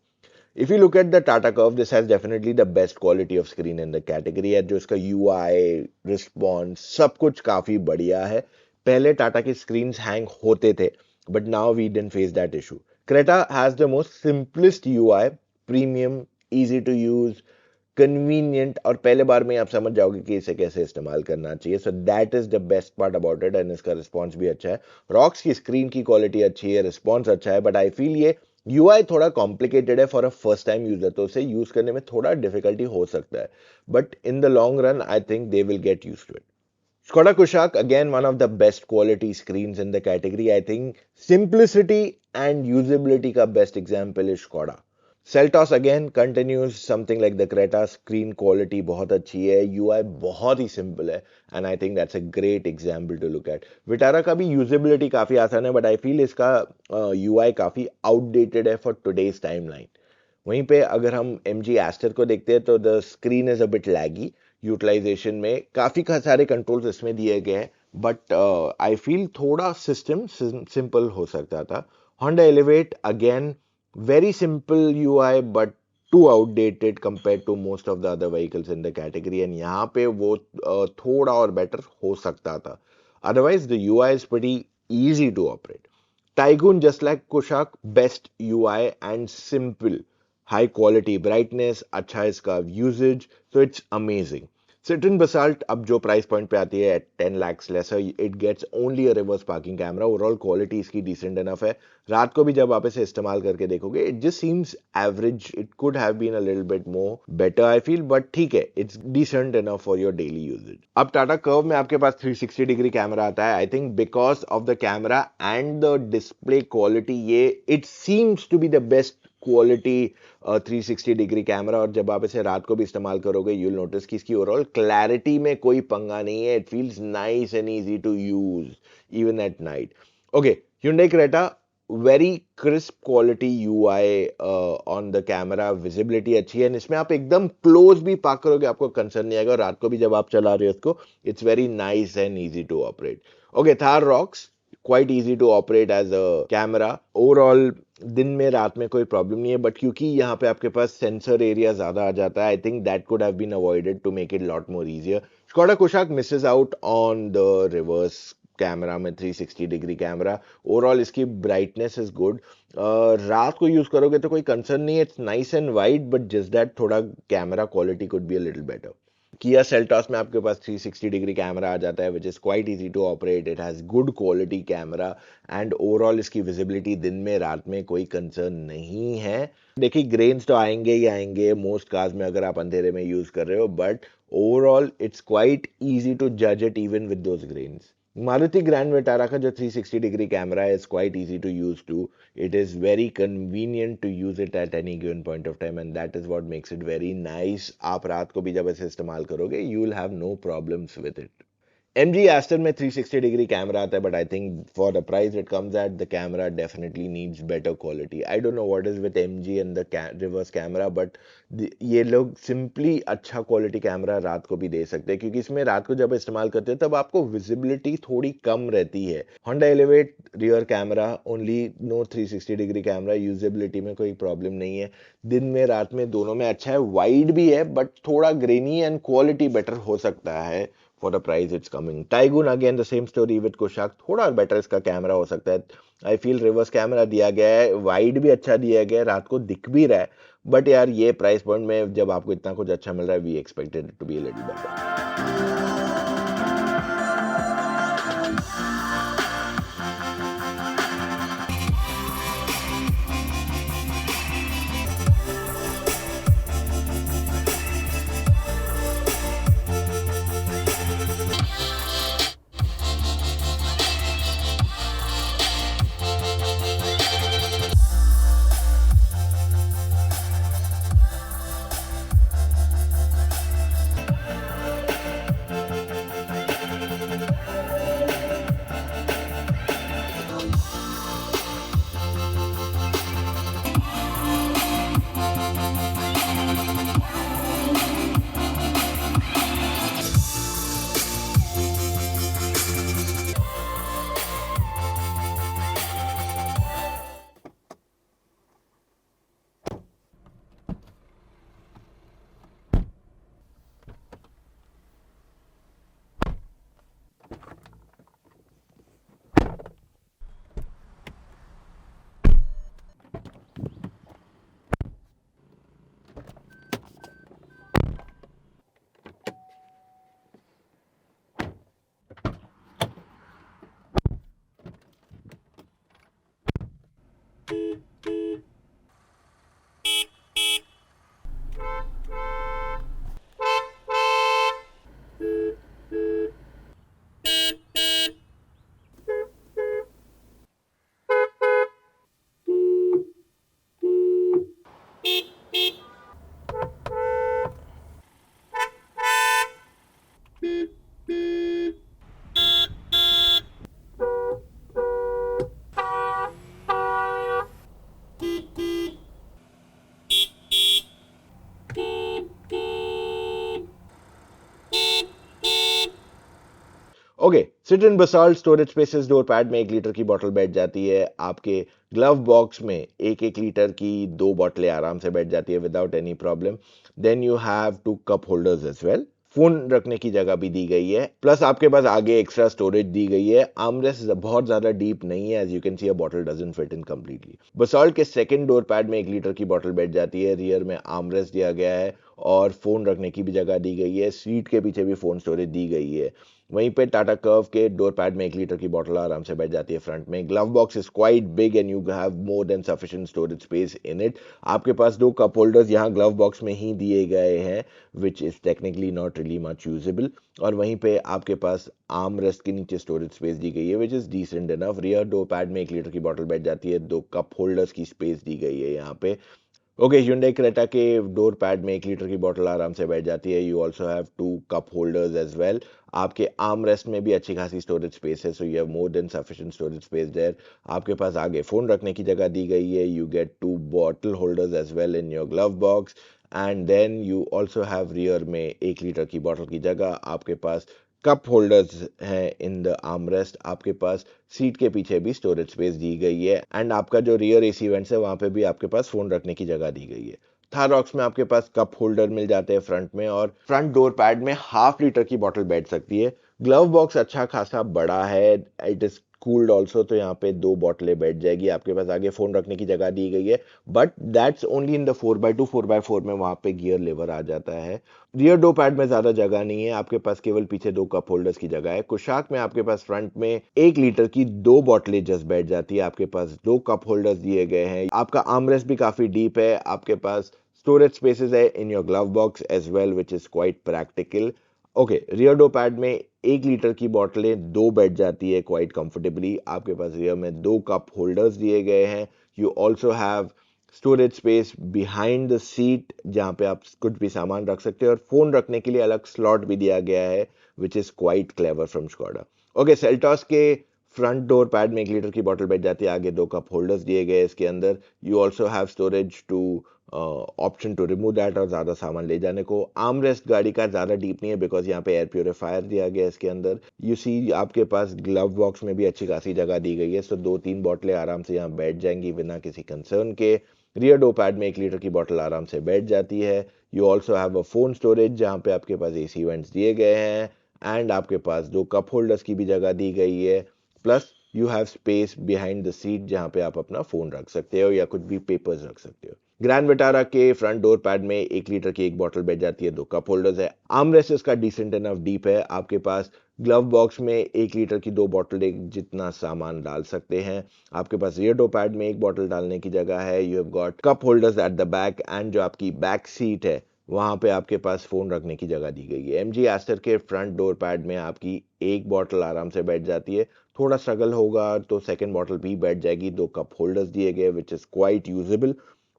If you look at the Tata Curve, this has definitely the best quality of screen in the category है। जो इसका UI, response, सब कुछ काफी बढ़िया है। पहले टाटा की स्क्रीन्स हैंग होते थे, but now we didn't face that issue. Creta has the most simplest UI, premium, easy to use, convenient, और पहले बार में आप समझ जाओगे कि इसे कैसे इस्तेमाल करना चाहिए। So that is the best part about it. And इसका रिस्पॉन्स भी अच्छा है। रॉक्स की स्क्रीन की क्वालिटी अच्छी है, रिस्पॉन्स अच्छा है, बट आई फील ये यूआई थोड़ा कॉम्प्लिकेटेड है for a first time user, तो उसे यूज करने में थोड़ा डिफिकल्टी हो सकता है, but in the long run I think they will get used to it. Skoda Kushaq, again one of the best quality screens in the category. I think simplicity and usability का best example is Skoda. Seltos again continues something like the Creta. Screen quality बहुत अच्छी है, UI बहुत ही simple है, and I think that's a great example to look at. Vitara का भी usability काफी आसान है, but I feel इसका UI काफी outdated है for today's timeline. वहीं पे अगर हम MG Aster को देखते हैं तो the screen is a bit laggy. Utilisation में काफी सारे कंट्रोल्स इसमें दिए गए हैं, बट आई फील थोड़ा सिस्टम सिंपल हो सकता था। Honda Elevate again very simple UI but too outdated compared to most of the other vehicles in the category, and यहाँ पे वो थोड़ा और बेटर हो सकता था। Otherwise the UI is pretty easy to operate. Tiguan, just like Kushaq, best UI and simple, high quality brightness, अच्छा इसका usage, so it's amazing. Citroen Basalt अब जो प्राइस पॉइंट पे आती है 10 lakhs lesser, it gets only a reverse parking camera. Overall quality इसकी decent enough है। रात को भी जब आप इसे इस्तेमाल करके देखोगे, it just seems average. It could have been a little bit more better I feel, but ठीक है, it's decent enough for your daily usage. अब टाटा कर्व में आपके पास 360 डिग्री कैमरा आता है। I think because of the camera and the display quality, ये it seems to be the best quality 360 degree camera, और जब आप इसे रात को भी इस्तेमाल करोगे यू विल नोटिस कि इसकी ओवरऑल क्लैरिटी में कोई पंगा नहीं है। It feels nice and easy to use even at night. Okay, Hyundai Creta, very crisp quality UI on the camera, visibility अच्छी है, इसमें आप एकदम क्लोज भी पार्क करोगे आपको कंसर्न नहीं आएगा, और रात को भी जब आप चला रहे हो इसको, it's very nice and easy to operate. Okay, Thar Roxx quite easy to operate as a camera. Overall दिन में रात में कोई प्रॉब्लम नहीं है, बट क्योंकि यहाँ पे आपके पास सेंसर एरिया ज्यादा आ जाता है, I think that could have been avoided to make it lot more easier. Skoda Kushaq misses out on the reverse camera में 360 डिग्री कैमरा. ओवरऑल इसकी ब्राइटनेस इज गुड. रात को यूज करोगे तो कोई कंसर्न नहीं है. It's nice and wide but just that थोड़ा camera quality could be a little better. Kia Seltos में आपके पास 360 डिग्री कैमरा आ जाता है which is quite easy to operate. It has good quality camera and overall इसकी visibility दिन में रात में कोई कंसर्न नहीं है. देखिए ग्रेन्स तो आएंगे ही आएंगे मोस्ट कार्स में अगर आप अंधेरे में यूज कर रहे हो, but overall it's quite easy to जज it even with those grains. Maruti grand Vitara का जो 360 डिग्री कैमरा है is quite easy to use too. It is very convenient to use it at any given point of time and that is what makes it very nice. आप रात को भी जब इसे इस्तेमाल करोगे you will have no problems with it. MG Aston में 360 degree camera आता है, but I think for the price it comes at the camera definitely needs better quality. I don't know what is with MG and the reverse camera, but ये लोग simply अच्छा quality camera रात को भी दे सकते हैं, क्योंकि इसमें रात को जब इस्तेमाल करते हैं तब आपको विजिबिलिटी थोड़ी कम रहती है. Honda Elevate rear camera only, no 360 degree camera. Usability में कोई प्रॉब्लम नहीं है. दिन में रात में दोनों में अच्छा है. वाइड भी है बट थोड़ा ग्रेनी एंड क्वालिटी बेटर हो सकता है. For the price it's coming. Taigun again the same story with Kushaq. थोड़ा बेटर इसका कैमरा हो सकता है. आई फील रिवर्स कैमरा दिया गया है, वाइड भी अच्छा दिया गया है, रात को दिख भी रहा है. बट यार ये प्राइस पॉइंट में जब आपको इतना कुछ अच्छा मिल रहा है, we expected it to be a little better. Okay, सिट basalt storage spaces door pad में 1 लीटर की बोतल बैठ जाती है. आपके ग्लव बॉक्स में 1-1 लीटर की 2 बोतलें आराम से बैठ जाती है without any problem. Then you have 2 cup holders as well. Phone रखने की जगह भी दी गई है, प्लस आपके पास आगे एक्स्ट्रा स्टोरेज दी गई है. आर्मरेस्ट बहुत ज्यादा डीप नहीं है, as you can see a bottle doesn't fit in completely. Basalt के सेकंड डोर पैड में 1 लीटर की बोतल बैठ जाती है. रियर में आर्मरेस्ट दिया गया है और फोन रखने की भी जगह दी गई है. सीट के पीछे भी फोन स्टोरेज दी गई है. वहीं पे टाटा कर्व के डोर पैड में 1 लीटर की बोतल आराम से बैठ जाती है फ्रंट में. Glove box is quite big and you have more than sufficient storage space in it. आपके पास 2 कप होल्डर्स यहाँ ग्लव बॉक्स में ही दिए गए हैं which is technically not really much usable. और वहीं पे आपके पास आर्म रेस्ट के नीचे स्टोरेज स्पेस दी गई है which is decent enough. Rear door pad में 1 लीटर की बोतल बैठ जाती है. 2 कप होल्डर्स की स्पेस दी गई है यहाँ पे. ओके, Hyundai Creta के डोर पैड में 1 लीटर की बोतल आराम से बैठ जाती है. You also have 2 cup holders as well. आपके आर्म रेस्ट में भी अच्छी खासी स्टोरेज स्पेस है, so you have more than sufficient storage space there. आपके पास आगे फोन रखने की जगह दी गई है. You get 2 bottle holders as well in your glove box. And then you also have rear में 1 लीटर की बोतल की जगह आपके पास कप होल्डर्स हैं इन द आर्मरेस्ट. आपके पास सीट के पीछे भी स्टोरेज स्पेस दी गई है. एंड आपका जो रियर एसी वेंट्स है वहां पे भी आपके पास फोन रखने की जगह दी गई है. थारॉक्स में आपके पास कप होल्डर मिल जाते हैं फ्रंट में, और फ्रंट डोर पैड में ½ लीटर की बॉटल बैठ सकती है। ग्लव बॉक्स अच्छा खासा बड़ा है, इट इज कूल्ड ऑल्सो, तो यहाँ पे 2 बॉटलें बैठ जाएगी। आपके पास आगे फोन रखने की जगह दी गई है, but that's only in the 4x2 4x4 में वहां पे गियर लेवर आ जाता है। रियर डो पैड में ज्यादा जगह नहीं है, आपके पास केवल पीछे 2 कप होल्डर्स की जगह है। कुशाक में आपके पास फ्रंट में 1 लीटर की 2 बॉटलें जस्ट बैठ जाती है। आपके पास 2 कप होल्डर्स दिए गए हैं। आपका आर्मरेस्ट भी काफी डीप है। आपके पास स्टोरेज स्पेसेस है in your glove box as well, which is quite practical. Okay, rear door pad में 1 लीटर की बोतलें 2 बैठ जाती है क्वाइट कंफर्टेबली। आपके पास रियर में 2 कप होल्डर्स दिए गए हैं। You also have storage space behind the seat, जहाँ पे आप कुछ भी सामान रख सकते हो, और फोन रखने के लिए अलग स्लॉट भी दिया गया है, which is quite clever from Skoda. Okay, Seltos के फ्रंट डोर पैड में 1 लीटर की बोतल बैठ जाती है, आगे 2 कप होल्डर्स दिए गए इसके अंदर। You also have storage to option to remove that, और ज्यादा सामान ले जाने को। आर्म रेस्ट गाड़ी का ज्यादा डीप नहीं है, बिकॉज यहाँ पे एयर प्योरीफायर दिया गया है इसके अंदर। यू सी आपके पास ग्लव बॉक्स में भी अच्छी खासी जगह दी गई है, सो 2-3 बोतलें आराम से यहाँ बैठ जाएंगी बिना किसी कंसर्न के। रियर डो पैड में 1 लीटर की बोतल आराम से बैठ जाती है। You also have a phone storage, जहाँ पे आपके पास AC वेंट्स दिए गए हैं, एंड आपके पास 2 कप होल्डर्स की भी जगह दी गई है। Plus you have space behind the seat, जहाँ पे आप अपना फोन रख सकते हो या कुछ भी पेपर्स रख सकते हो। ग्रैंड विटारा के फ्रंट डोर पैड में 1 लीटर की 1 बॉटल बैठ जाती है, 2 कप होल्डर्स है। आर्मरेस्ट इसका डिसेंट इनफ डीप है। आपके पास ग्लव बॉक्स में 1 लीटर की 2 बॉटल जितना सामान डाल सकते हैं। आपके पास रियर डोर पैड में 1 बॉटल डालने की जगह है। You have got cup holders at the back, and जो आपकी बैक सीट है वहां पे आपके पास फोन रखने की जगह दी गई है। MG एस्टर के फ्रंट डोर पैड में आपकी 1 बॉटल आराम से बैठ जाती है। थोड़ा स्ट्रगल होगा तो सेकेंड बॉटल भी बैठ जाएगी। 2 कप होल्डर्स दिए गए, विच इज क्वाइट यूजेबल।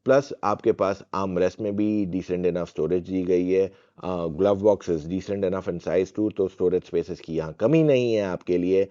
प्लस आपके पास आर्म रेस्ट में भी डिसेंट इनफ स्टोरेज दी गई है। Glove box is decent enough in size too, तो स्टोरेज स्पेसेस की यहाँ कमी नहीं है आपके लिए।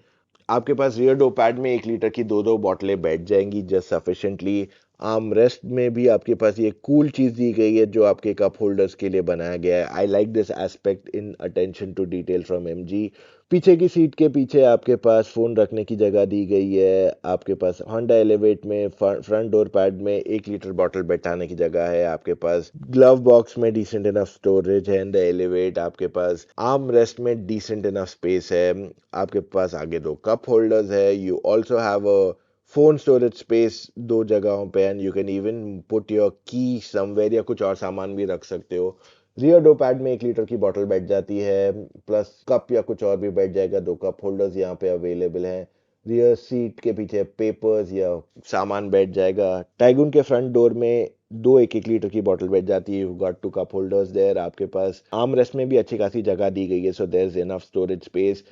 आपके पास रियर डो पैड में 1 लीटर की 2 बॉटलें बैठ जाएंगी जस्ट सफिशिएंटली। आर्म रेस्ट में भी आपके पास ये कूल चीज दी गई है जो आपके कप होल्डर्स के लिए बनाया गया है। I like this aspect in attention to detail from MG। पीछे की सीट के पीछे आपके पास फोन रखने की जगह दी गई है। आपके पास होंडा एलिवेट में फ्रंट डोर पैड में 1 लीटर बॉटल बैठाने की जगह है। आपके पास ग्लव बॉक्स में डिसेंट इनफ स्टोरेज है। इन द एलिवेट आपके पास आर्म रेस्ट में डिसेंट इनफ स्पेस है। आपके पास आगे 2 कप होल्डर्स है। You also have a phone storage space 2 जगहों पे, and you can even put your की समवेयर, या कुछ और सामान भी रख सकते हो। रियर डो पैड में 1 लीटर की बॉटल बैठ जाती है, प्लस कप या कुछ और भी बैठ जाएगा। 2 कप होल्डर्स यहाँ पे अवेलेबल हैं। रियर सीट के पीछे पेपर्स या सामान बैठ जाएगा। टाइगून के फ्रंट डोर में 2 1-1 लीटर की बॉटल बैठ जाती है। You got 2 cup holders there. आपके पास आर्म रेस्ट में भी अच्छी खासी जगह दी गई है, so there is enough storage space.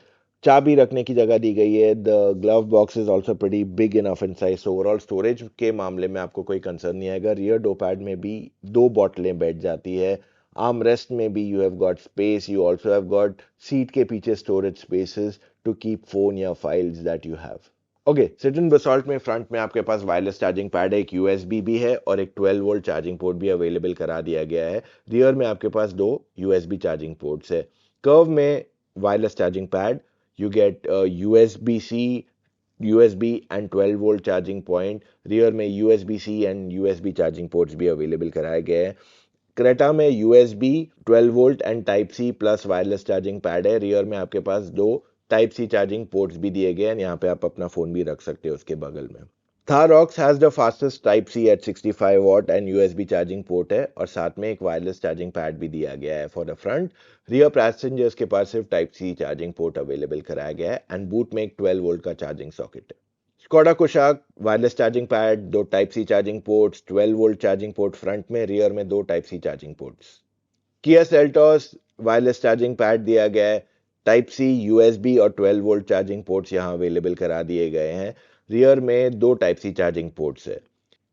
चाबी रखने की जगह दी गई है। The glove box is also pretty big enough in size, so overall storage के मामले में आपको कोई कंसर्न नहीं आएगा। रियर डो पैड में भी 2 बॉटलें बैठ जाती है। आर्म रेस्ट में भी you have got space. You also have got seat के पीछे storage spaces to keep phone या files that you have. Okay, Citroen Basalt में फ्रंट में आपके पास वायरलेस चार्जिंग पैड है, एक USB भी है, और एक 12 वोल्ट चार्जिंग पोर्ट भी अवेलेबल करा दिया गया है। रियर में आपके पास 2 USB चार्जिंग पोर्ट्स है। कर्व में wireless charging pad, you get USB-C, USB and 12 volt charging point. Rear में USB-C and USB charging ports भी अवेलेबल कराए गए हैं। क्रेटा में USB 12 volt and type C plus wireless charging pad है। Rear में आपके पास 2 टाइप सी चार्जिंग पोर्ट्स भी दिए गए हैं, यहाँ पे आप अपना फोन भी रख सकते हो उसके बगल में। Tharox has the fastest type C at 65 watt and USB charging port है, और साथ में एक वायरलेस चार्जिंग पैड भी दिया गया है for the front. Rear passengers के पास सिर्फ type C charging port available कराया गया है, एंड बूट में एक 12 वोल्ट का चार्जिंग सॉकेट है। Skoda Kushaq wireless charging pad, 2 type C charging ports, 12 volt charging port front में, रियर में 2 type C charging ports. Kia Seltos wireless charging pad दिया गया है। टाइप C, USB और 12 वोल्ट चार्जिंग पोर्ट्स यहाँ available करा दिए गए हैं। रियर में 2 टाइप C चार्जिंग पोर्ट्स है।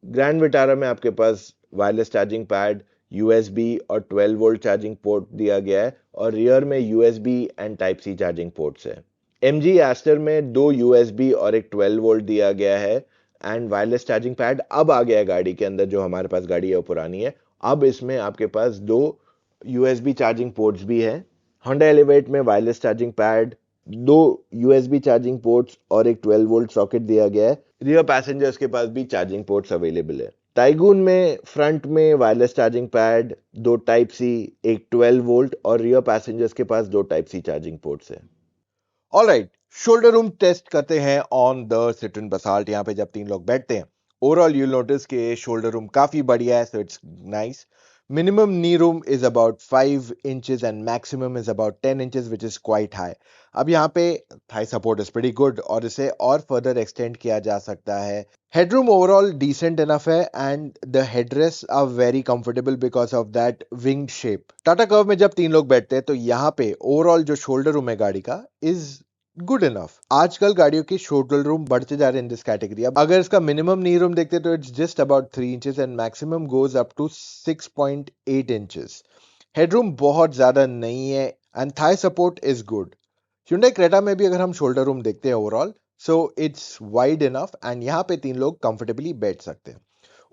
ग्रैंड विटारा में आपके पास वायरलेस चार्जिंग पैड, USB और 12 वोल्ट चार्जिंग पोर्ट दिया गया है, और रियर में USB and type C charging ports है। MG एस्टर में 2 USB और एक 12 वोल्ट दिया गया है, एंड वायरलेस चार्जिंग पैड अब आ गया है गाड़ी के अंदर। जो हमारे पास गाड़ी है वो पुरानी है, अब इसमें आपके पास 2 USB चार्जिंग पोर्ट्स भी है। होंडा एलिवेट में wireless charging pad, 2 USB charging ports और एक 12 वोल्ट सॉकेट दिया गया है। रियर पैसेंजर्स के पास भी चार्जिंग पोर्ट्स अवेलेबल है। टाइगून में फ्रंट में वायरलेस चार्जिंग पैड, दो टाइप सी, एक 12 वोल्ट और रियर पैसेंजर्स के पास दो टाइप सी चार्जिंग पोर्ट्स है। ऑलराइट, शोल्डर रूम टेस्ट करते हैं ऑन द Citroen Basalt। यहाँ पे जब तीन लोग बैठते हैं, ओवरऑल यू नोटिस कि शोल्डर रूम काफी बढ़िया है, so it's nice. Minimum knee room is about 5 inches and maximum is about 10 inches, which is quite high. अब यहाँ पे thigh support is pretty good और इसे और further extend किया जा सकता है। Headroom overall decent enough है and the headrests are very comfortable because of that winged shape. Tata Curvv में जब तीन लोग बैठते हैं तो यहाँ पे overall जो shoulder room है गाड़ी का is गुड इनफ। आजकल गाड़ियों की शोल्डर रूम बढ़ते जा रहे हैं इन दिस कैटेगरी। अब अगर इसका मिनिमम नी रूम देखते तो it's just about 3 inches and maximum goes up to 6.8 inches. Headroom बहुत ज्यादा नहीं है and thigh support is good. Hyundai Creta में भी अगर हम शोल्डर रूम देखते हैं overall, so it's wide enough and यहाँ पे तीन लोग कंफर्टेबली बैठ सकते हैं।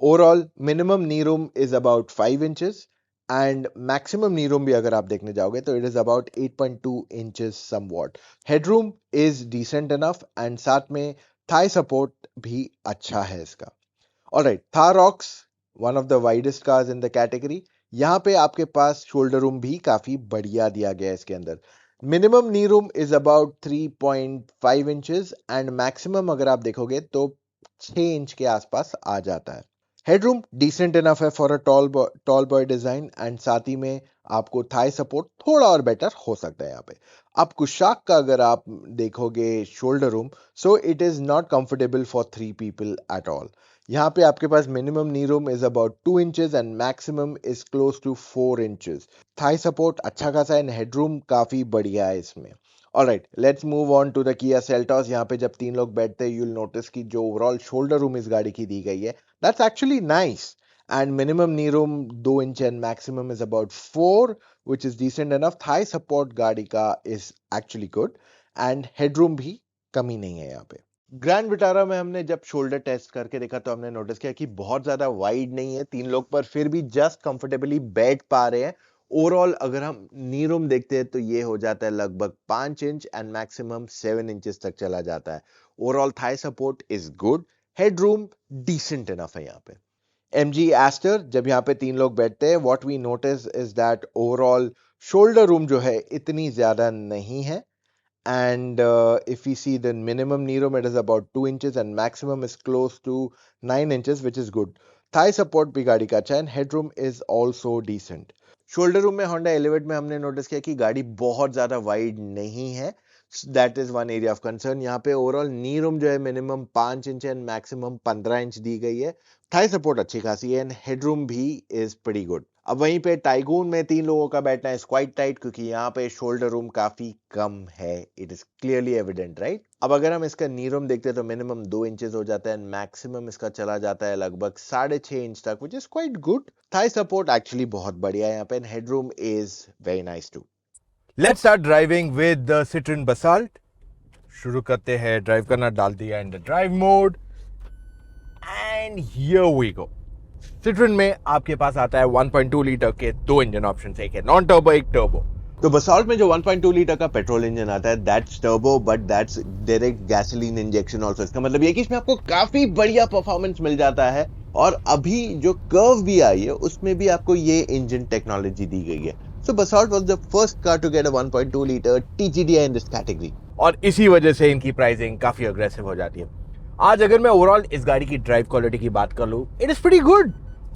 Overall minimum knee room is about 5 inches and maximum knee room भी अगर आप देखने जाओगे तो it is about 8.2 inches somewhat. Headroom is decent enough and साथ में थाई सपोर्ट भी अच्छा है इसका। Alright, Thar Roxx one of the widest cars in the category. यहाँ पे आपके पास शोल्डर रूम भी काफी बढ़िया दिया गया है इसके अंदर। Minimum knee room is about 3.5 inches and maximum अगर आप देखोगे तो 6 इंच के आसपास आ जाता है। हेडरूम डिसेंट इनफ है for a tall boy design and साथ ही में आपको थाई सपोर्ट थोड़ा और बेटर हो सकता है यहाँ पे। अब कुशाक का अगर आप देखोगे shoulder room, so it is not comfortable for 3 people at all. यहाँ पे आपके पास minimum knee room is about 2 inches and maximum is close to 4 inches. Thigh support अच्छा खासा एंड हेडरूम काफी बढ़िया है इसमें। Alright, let's move on to the Kia Seltos. यहाँ पे जब तीन लोग बैठते हैं यू विल नोटिस कि जो ओवरऑल शोल्डर रूम इस गाड़ी की दी गई है that's actually nice and minimum knee room 2 inch and maximum is about 4 which is decent enough। Thai support गाड़ी का is actually good and headroom भी कमी नहीं है यहाँ पे। ग्रैंड विटारा में हमने जब शोल्डर टेस्ट करके देखा तो हमने नोटिस किया कि बहुत ज्यादा वाइड नहीं है, तीन लोग पर फिर भी जस्ट कंफर्टेबली बैठ पा रहे हैं। ओवरऑल अगर हम नी रूम देखते हैं तो ये हो जाता है लगभग 5 इंच एंड मैक्सिमम 7 इंचेस तक चला जाता है। Overall thigh support is good, headroom decent enough है यहाँ पे। MG Aster जब यहाँ पे तीन लोग बैठते हैं what we notice is that overall shoulder room जो है इतनी ज्यादा नहीं है and if we see the minimum knee room it is about 2 inches and maximum is close to 9 inches which is good। thigh support भी गाड़ी का अच्छा है and headroom is also decent। Shoulder room में Honda Elevate में हमने notice किया कि गाड़ी बहुत ज्यादा वाइड नहीं है, that is one area of concern. यहाँ पे ओवरऑल नी रूम जो है minimum 5 inch and maximum 15 inch दी गई है। थाई सपोर्ट अच्छी खासी है एंड हेडरूम भी इज प्रीटी गुड। अब वहीं पे टाइगून में तीन लोगों का बैठना है क्वाइट टाइट क्योंकि यहाँ पे शोल्डर रूम काफी कम है, it is clearly evident right. अब अगर हम इसका नी रूम देखते हैं तो मिनिमम 2 इंचेस हो जाता है एंड मैक्सिमम इसका चला जाता है लगभग 6.5 इंच तक which is quite good. Thigh support actually बहुत बढ़िया है यहाँ पे and headroom is very nice too. Let's start driving with the Citroen Basalt। शुरू करते हैं, ड्राइव करना डाल दिया in the drive mode and here we go. Citroen में आपके पास आता है 1.2 लीटर के दो इंजन ऑप्शन, एक है नॉन टर्बो एक टर्बो। तो बसाल्ट में जो 1.2 लीटर का पेट्रोल इंजन आता है that's turbo but that's direct gasoline injection also. इसका मतलब ये कि इसमें आपको काफी बढ़िया परफॉर्मेंस मिल जाता है और अभी जो कर्व भी आई है उसमें भी आपको ये इंजन टेक्नोलॉजी दी गई है। So Basalt was the first car to get a 1.2 liter TGDI in this category। और इसी वजह से इनकी प्राइसिंग काफी अग्रेसिव हो जाती है। आज अगर मैं ओवरऑल इस गाड़ी की ड्राइव क्वालिटी की बात कर लूं, इट इज प्रीटी गुड।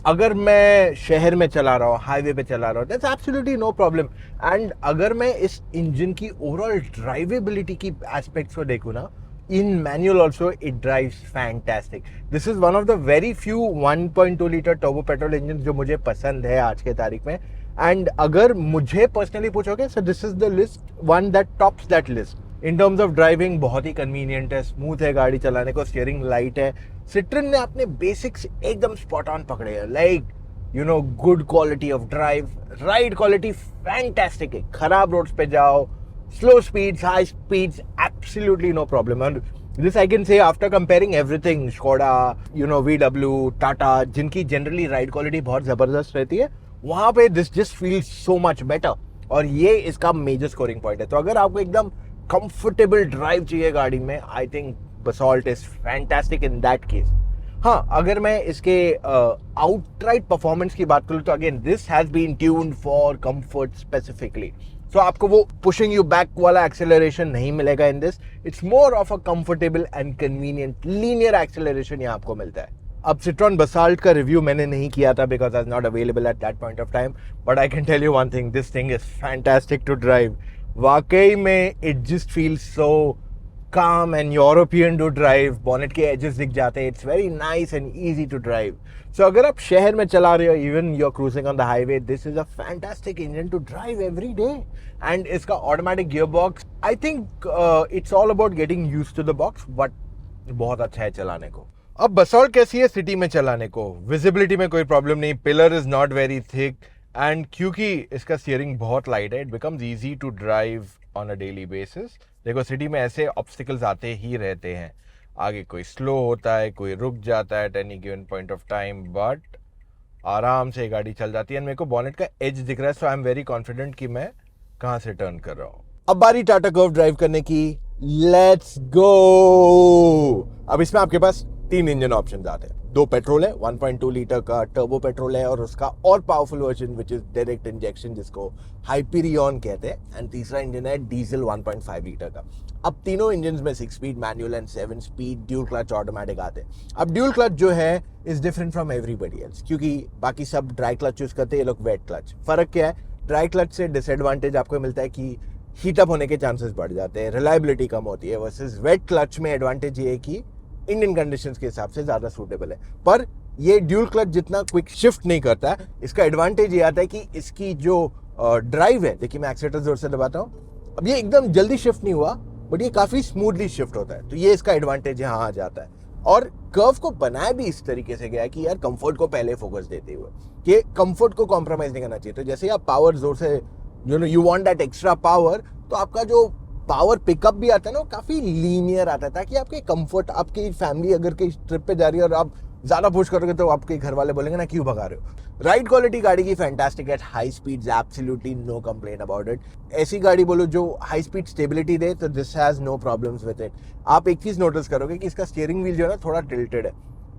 अगर मैं शहर में चला रहा हूँ, हाईवे पे चला रहा हूँ, that's absolutely no problem. And अगर मैं इस इंजन की ओवरऑल ड्राइवेबिलिटी की एस्पेक्ट्स को देखूँ ना, in manual also it drives fantastic। this is one of the very few 1.2 liter turbo petrol engines जो मुझे पसंद है आज के तारीख में। एंड अगर मुझे पर्सनली पूछोगे सो this is the list one that tops that list in terms of driving. बहुत ही कन्वीनियंट है, स्मूथ है गाड़ी चलाने को, स्टीयरिंग लाइट है। Citroen ने अपने बेसिक्स एकदम स्पॉट ऑन पकड़े हैं, like you know good quality of drive, ride quality fantastic है। खराब रोड्स पे जाओ, slow speeds, high speeds, absolutely no problem। And this I can say after comparing everything, Skoda, you know, VW, Tata, जिनकी generally ride quality बहुत जबरदस्त रहती है, वहाँ पे this just feels so much better। और ये इसका major scoring point है। तो अगर आपको एकदम comfortable drive चाहिए गाड़ी में, I think Basalt is fantastic in that case। हाँ, अगर मैं इसके आउटराइट परफॉर्मेंस की बात करूँ तो again this has been tuned for comfort specifically, so आपको वो पुशिंग यू बैक वाला एक्सेलरेशन नहीं मिलेगा in this. It's more of a comfortable and convenient linear acceleration यहाँ आपको मिलता है. अब Citroen Basalt का रिव्यू मैंने नहीं किया था because I was not available at that point of time, but I can tell you one thing, this thing is fantastic to drive. वाकई में it just feels so calm and European to drive. Bonnet के edges दिख जाते हैं. It's very nice and easy to drive. So अगर आप शहर में चला रहे हो, even you're cruising on the highway, this is a fantastic engine to drive every day. And इसका automatic gearbox, I think it's all about getting used to the box, but बहुत अच्छा है चलाने को. अब बसॉल्ट कैसी है सिटी में चलाने को? विजिबिलिटी में कोई प्रॉब्लम नहीं, pillar is not very thick, and क्योंकि इसका स्टीयरिंग बहुत लाइट है, it becomes easy to drive on a daily basis. देखो सिटी में ऐसे ऑब्स्टिकल्स आते ही रहते हैं, आगे कोई स्लो होता है, कोई रुक जाता है eight any given point of time, but आराम से गाड़ी चल जाती है. मेरे को बॉनेट का एज दिख रहा है, सो आई एम वेरी कॉन्फिडेंट कि मैं कहाँ से टर्न कर रहा हूँ. अब बारी टाटा कर्व ड्राइव करने की. Let's go. अब इसमें आपके पास 3 इंजन ऑप्शंस आते हैं. 2 पेट्रोल है, 1.2 लीटर का टर्बो पेट्रोल है, और उसका और powerful version which is direct injection जिसको हाइपरियन कहते हैं, एंड तीसरा इंजन है डीजल 1.5 लीटर का. अब तीनों इंजन में 6 speed manual and 7 speed dual clutch automatic आते हैं. अब ड्यूल क्लच जो है is different from everybody else, क्योंकि बाकी सब ड्राई क्लच यूज करते हैं, ये लोग वेट क्लच. फर्क क्या है? ड्राई क्लच से डिसएडवांटेज आपको मिलता है कि हीटअप होने के चांसेस बढ़ जाते हैं, रिलायबिलिटी कम होती है, वर्सेस वेट क्लच में एडवांटेज ये है कि इंडियन कंडीशंस के हिसाब से ज़्यादा सूटेबल है. पर ये ड्यूल क्लच जितना क्विक शिफ्ट नहीं करता है. इसका एडवांटेज ये आता है कि इसकी जो ड्राइव है, देखिए मैं एक्सीलेटर जोर से दबाता हूँ, अब ये एकदम जल्दी शिफ्ट नहीं हुआ, बट ये काफ़ी स्मूथली शिफ्ट होता है. तो ये इसका एडवांटेज यहाँ आ जाता है. और कर्व को बनाया भी इस तरीके से गया है कि यार कंफर्ट को पहले फोकस देते हुए कि कंफर्ट को कॉम्प्रोमाइज नहीं करना चाहिए. तो जैसे आप पावर जोर से you want that extra power, तो आपका जो पावर पिकअप भी आता है ना, वो काफ़ी लीनियर आता है, ताकि आपके कंफर्ट, आपकी फैमिली अगर कहीं ट्रिप पे जा रही है और आप ज़्यादा पुश करोगे तो आपके घर वाले बोलेंगे ना क्यों भगा रहे हो. राइड क्वालिटी गाड़ी की fantastic at high speeds, absolutely no complain about it. ऐसी गाड़ी बोलो जो हाई स्पीड स्टेबिलिटी दे, तो this has no problems with it. आप एक चीज़ नोटिस करोगे कि इसका स्टीयरिंग व्हील जो है ना थोड़ा टिल्टेड है.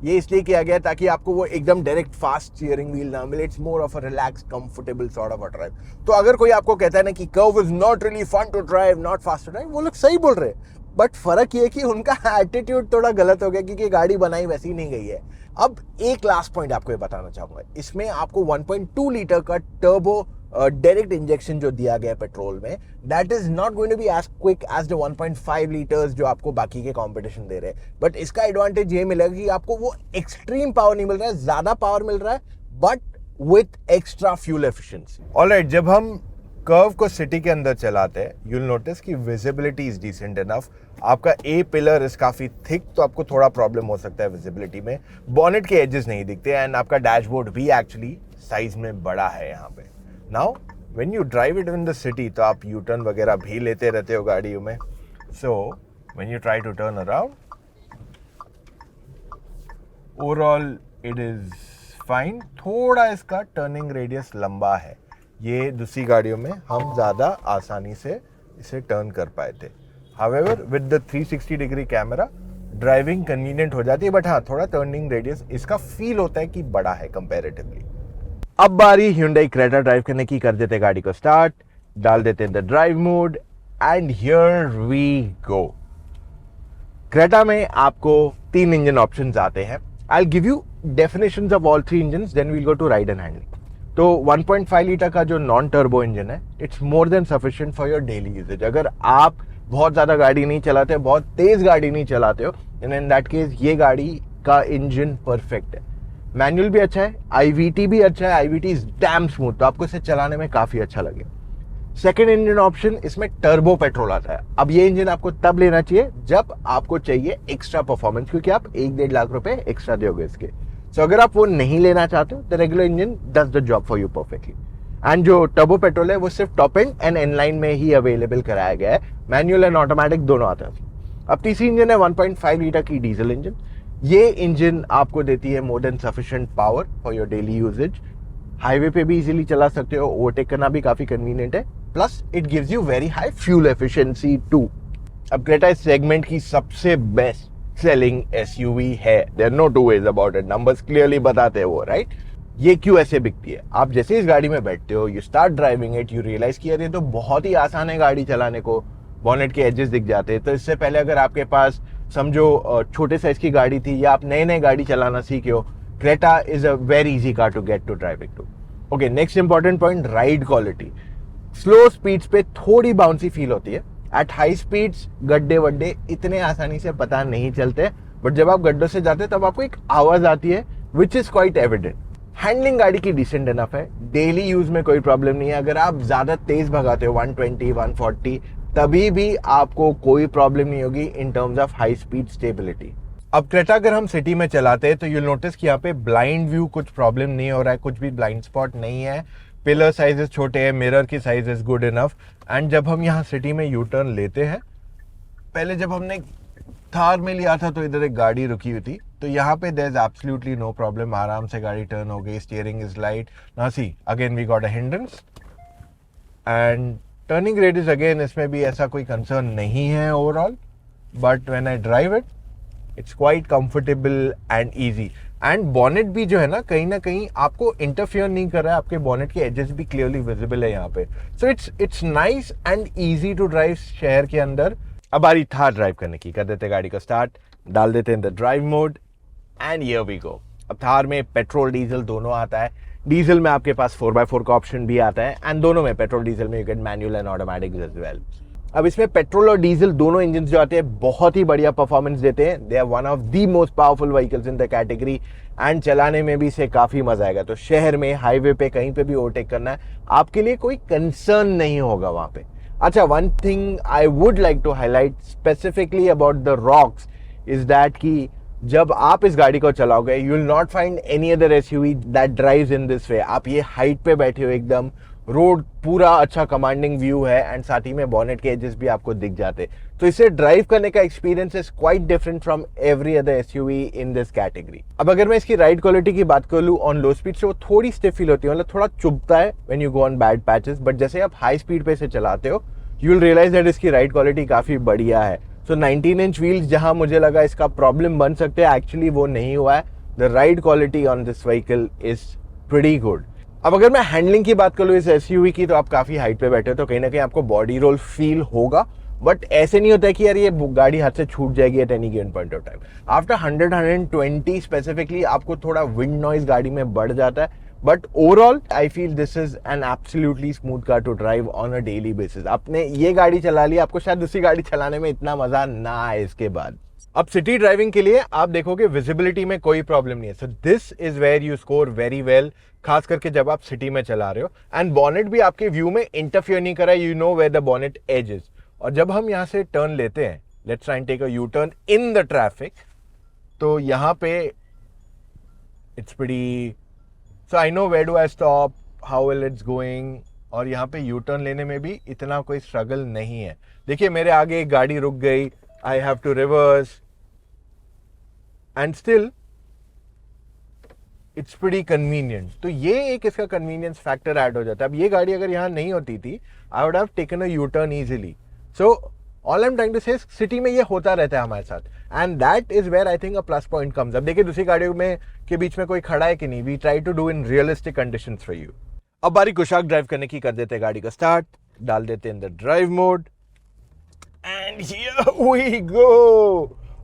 ये इसलिए किया गया ताकि आपको वो एकदम डायरेक्ट फास्ट स्टीयरिंग व्हील ना मिले. It's more of a relax comfortable sort of a drive. तो अगर कोई आपको कहता है ना कि Curvv is not really fun to drive, not fast to drive, वो लोग सही बोल रहे हैं, बट फर्क ये है कि उनका एटीट्यूड थोड़ा गलत हो गया, क्योंकि गाड़ी बनाई वैसी नहीं गई है. अब एक लास्ट पॉइंट आपको ये बताना चाहूंगा, इसमें आपको 1.2 लीटर का टर्बो डायरेक्ट इंजेक्शन जो दिया गया पेट्रोल में, that is not going to be as quick as the 1.5 litres जो आपको बाकी के कंपटीशन दे रहे हैं. बट इसका एडवांटेज ये मिलेगा कि आपको वो एक्सट्रीम पावर नहीं मिल रहा है, ज्यादा पावर मिल रहा है, but with extra fuel efficiency. Alright, जब हम कर्व को सिटी के अंदर चलाते हैं, यू विल नोटिस कि विजिबिलिटी इज डिसेंट इनफ. आपका ए पिलर इज काफी थिक, तो आपको थोड़ा प्रॉब्लम हो सकता है विजिबिलिटी में. बॉनेट के एजेस नहीं दिखते, एंड आपका डैशबोर्ड भी एक्चुअली साइज में बड़ा है यहाँ पे. Now when you drive it in the city, तो आप यू टर्न वगैरह भी लेते रहते हो गाड़ियों में. So when you try to turn around, overall it is fine. थोड़ा इसका टर्निंग रेडियस लंबा है, ये दूसरी गाड़ियों में हम ज़्यादा आसानी से इसे टर्न कर पाए थे. However with the 360 degree camera driving convenient हो जाती है, बट हाँ थोड़ा टर्निंग रेडियस इसका फील होता है कि बड़ा है कंपैरेटिवली. अब बारी Hyundai Creta ड्राइव करने की. कर देते गाड़ी को स्टार्ट, डाल देते the drive mode, and here we go. Creta में आपको 3 इंजन ऑप्शंस आते हैं. I will give you definitions of all 3 engines, then we will go to ride and handling. तो 1.5 लीटर का जो नॉन टर्बो इंजन है, it's more than sufficient for your daily usage. अगर आप बहुत ज़्यादा गाड़ी नहीं चलाते, बहुत तेज़ गाड़ी नहीं चलाते हो, इन दैट केस ये गाड़ी का इंजन परफेक्ट है. मैनुअल भी अच्छा है, IVT भी अच्छा है, IVT इज डैम स्मूथ, तो आपको इसे चलाने में काफ़ी अच्छा लगे. सेकेंड इंजन ऑप्शन, इसमें टर्बो पेट्रोल आता है. अब ये इंजन आपको तब लेना चाहिए जब आपको चाहिए एक्स्ट्रा परफॉर्मेंस, क्योंकि आप 1-1.5 लाख रुपए एक्स्ट्रा दोगे इसके. सो अगर आप वो नहीं लेना चाहते हो, the regular engine does the job for you perfectly. And जो टर्बो पेट्रोल है वो सिर्फ टॉप एंड एंड इनलाइन में ही अवेलेबल कराया गया है. मैनुअल एंड ऑटोमेटिक दोनों आते हैं. अब तीसरी इंजन है 1.5 लीटर की डीजल इंजन. ये इंजन आपको देती है more than sufficient power for your daily usage. Highway पे भी इजीली चला सकते हो, ओवरटेक करना भी काफी कन्वीनियंट है, plus it gives you very high fuel efficiency too. अब क्रेटा इस सेगमेंट की सबसे बेस्ट, सेलिंग एसयूवी है, there no two ways about it, numbers clearly बताते हैं वो, राइट? ये क्यों ऐसे बिकती है? आप जैसे इस गाड़ी में बैठते हो, you start driving it, you realise कि यार ये तो बहुत ही आसान है गाड़ी चलाने को, बॉनेट के एजेस दिख जाते हैं। तो इससे पहले अगर आपके पास समझो छोटे साइज की गाड़ी थी या आप नए नए गाड़ी चलाना सीखे हो, Creta is a very easy car to get to driving too. Okay, next important point, ride quality. Slow speeds पे थोड़ी बाउंसी फील होती है, एट हाई स्पीड्स गड्ढे वड्डे इतने आसानी से पता नहीं चलते, बट जब आप गड्ढों से जाते हैं तब आपको एक आवाज आती है which is quite evident. Handling गाड़ी की डिसेंट इनफ है, डेली यूज में कोई प्रॉब्लम नहीं है। अगर आप ज्यादा तेज भगाते हो 120 140 तभी भी आपको कोई प्रॉब्लम नहीं होगी इन terms of high speed stability. अब क्रेटा अगर हम सिटी में चलाते हैं तो यूल नोटिस कि यहाँ पे ब्लाइंड व्यू कुछ प्रॉब्लम नहीं हो रहा है, कुछ भी ब्लाइंड स्पॉट नहीं है, पिलर साइजेस छोटे हैं, मिरर की size is good enough. And जब हम यहाँ सिटी में यू टर्न लेते हैं, पहले जब हमने थार में लिया था तो इधर एक गाड़ी रुकी हुई थी, तो यहाँ पे there is absolutely no problem, आराम से गाड़ी टर्न हो गई, steering is light. Now see again we got a hindrance and turning radius again, इसमें भी ऐसा कोई कंसर्न नहीं है overall, but when I drive it it's quite comfortable and easy. And bonnet भी जो है ना कहीं आपको इंटरफियर नहीं कर रहा है, आपके बॉनेट के एजेस भी क्लियरली विजिबल है यहाँ पे। So it's nice and easy to drive शहर के अंदर। अब बारी थार ड्राइव करने की, कर देते गाड़ी को स्टार्ट, डाल देते हैं the drive mode and here we go. अब थार में पेट्रोल डीजल दोनों आता है, डीजल में आपके पास 4x4 का ऑप्शन भी आता है, एंड दोनों में पेट्रोल डीजल में you get manual and automatic as well. अब इसमें पेट्रोल और डीजल दोनों इंजन जो आते हैं बहुत ही बढ़िया परफॉर्मेंस देते हैं, they are one of the most powerful vehicles in the category, and चलाने में भी इसे काफी मजा आएगा। तो शहर में हाईवे पे कहीं पे भी ओवरटेक करना है, आपके लिए कोई कंसर्न नहीं होगा वहां पे। अच्छा, one thing I would like to highlight specifically about the Roxx is that कि जब आप इस गाड़ी को चलाओगे you will not find any other SUV that drives in this way. आप ये हाइट पे बैठे हो, एकदम रोड पूरा अच्छा कमांडिंग व्यू है, एंड साथ ही में बॉनेट के एजेस भी आपको दिख जाते, तो इसे ड्राइव करने का experience is quite different from every other SUV in this category. अब अगर मैं इसकी राइड क्वालिटी की बात कर लूं, ऑन लो स्पीड से वो थोड़ी स्टिफ फील होती है, मतलब थोड़ा चुभता है when you go on bad patches, but जैसे आप हाई स्पीड पे इसे चलाते हो यू विल रियलाइज दैट इसकी राइड क्वालिटी काफी बढ़िया है। सो 19 इंच व्हील्स जहां मुझे लगा इसका प्रॉब्लम बन सकते हैं, एक्चुअली वो नहीं हुआ है। The ride quality on this vehicle is pretty good. अब अगर मैं हैंडलिंग की बात करूँ इस एसयूवी की, तो आप काफी हाइट पे बैठे हो तो कहीं ना कहीं आपको बॉडी रोल फील होगा, बट ऐसे नहीं होता है कि यार ये गाड़ी हाथ से छूट जाएगी at any given point of time. After 100-120 specifically आपको थोड़ा विंड नॉइज गाड़ी में बढ़ जाता है, but overall I feel this is an absolutely smooth car to drive on a daily basis. आपने ये गाड़ी चला ली, आपको शायद दूसरी गाड़ी चलाने में इतना मजा ना आए इसके बाद। अब सिटी ड्राइविंग के लिए आप देखोगे विजिबिलिटी में कोई प्रॉब्लम नहीं है, so this is where you score very well, खास करके जब आप सिटी में चला रहे हो, एंड बॉनेट भी आपके व्यू में इंटरफियर नहीं कर रहा है, you know where the bonnet edge is. और जब हम यहाँ से टर्न लेते हैं, let's try and take a U turn in the traffic, तो यहाँ पे it's pretty, so I know where do I stop, how well it's going, और यहाँ पे यू टर्न लेने में भी इतना कोई स्ट्रगल नहीं है। देखिए मेरे आगे एक गाड़ी रुक गई, I have to reverse, and still it's pretty convenient. तो ये एक इसका convenience factor ऐड हो जाता है। अब ये गाड़ी अगर यहाँ नहीं होती थी, I would have taken a U-turn easily. So all I'm trying to say is city में ये होता रहता है हमारे साथ, and that is where I think a plus point comes. अब देखिए दूसरी गाड़ियों में के बीच में कोई खड़ा है कि नहीं, we try to do in realistic conditions for you. अब बारी कुशाक ड्राइव करने की, कर देते हैं गाड़ी का स्टार्ट, डाल देते हैं in the drive mode, and here we go.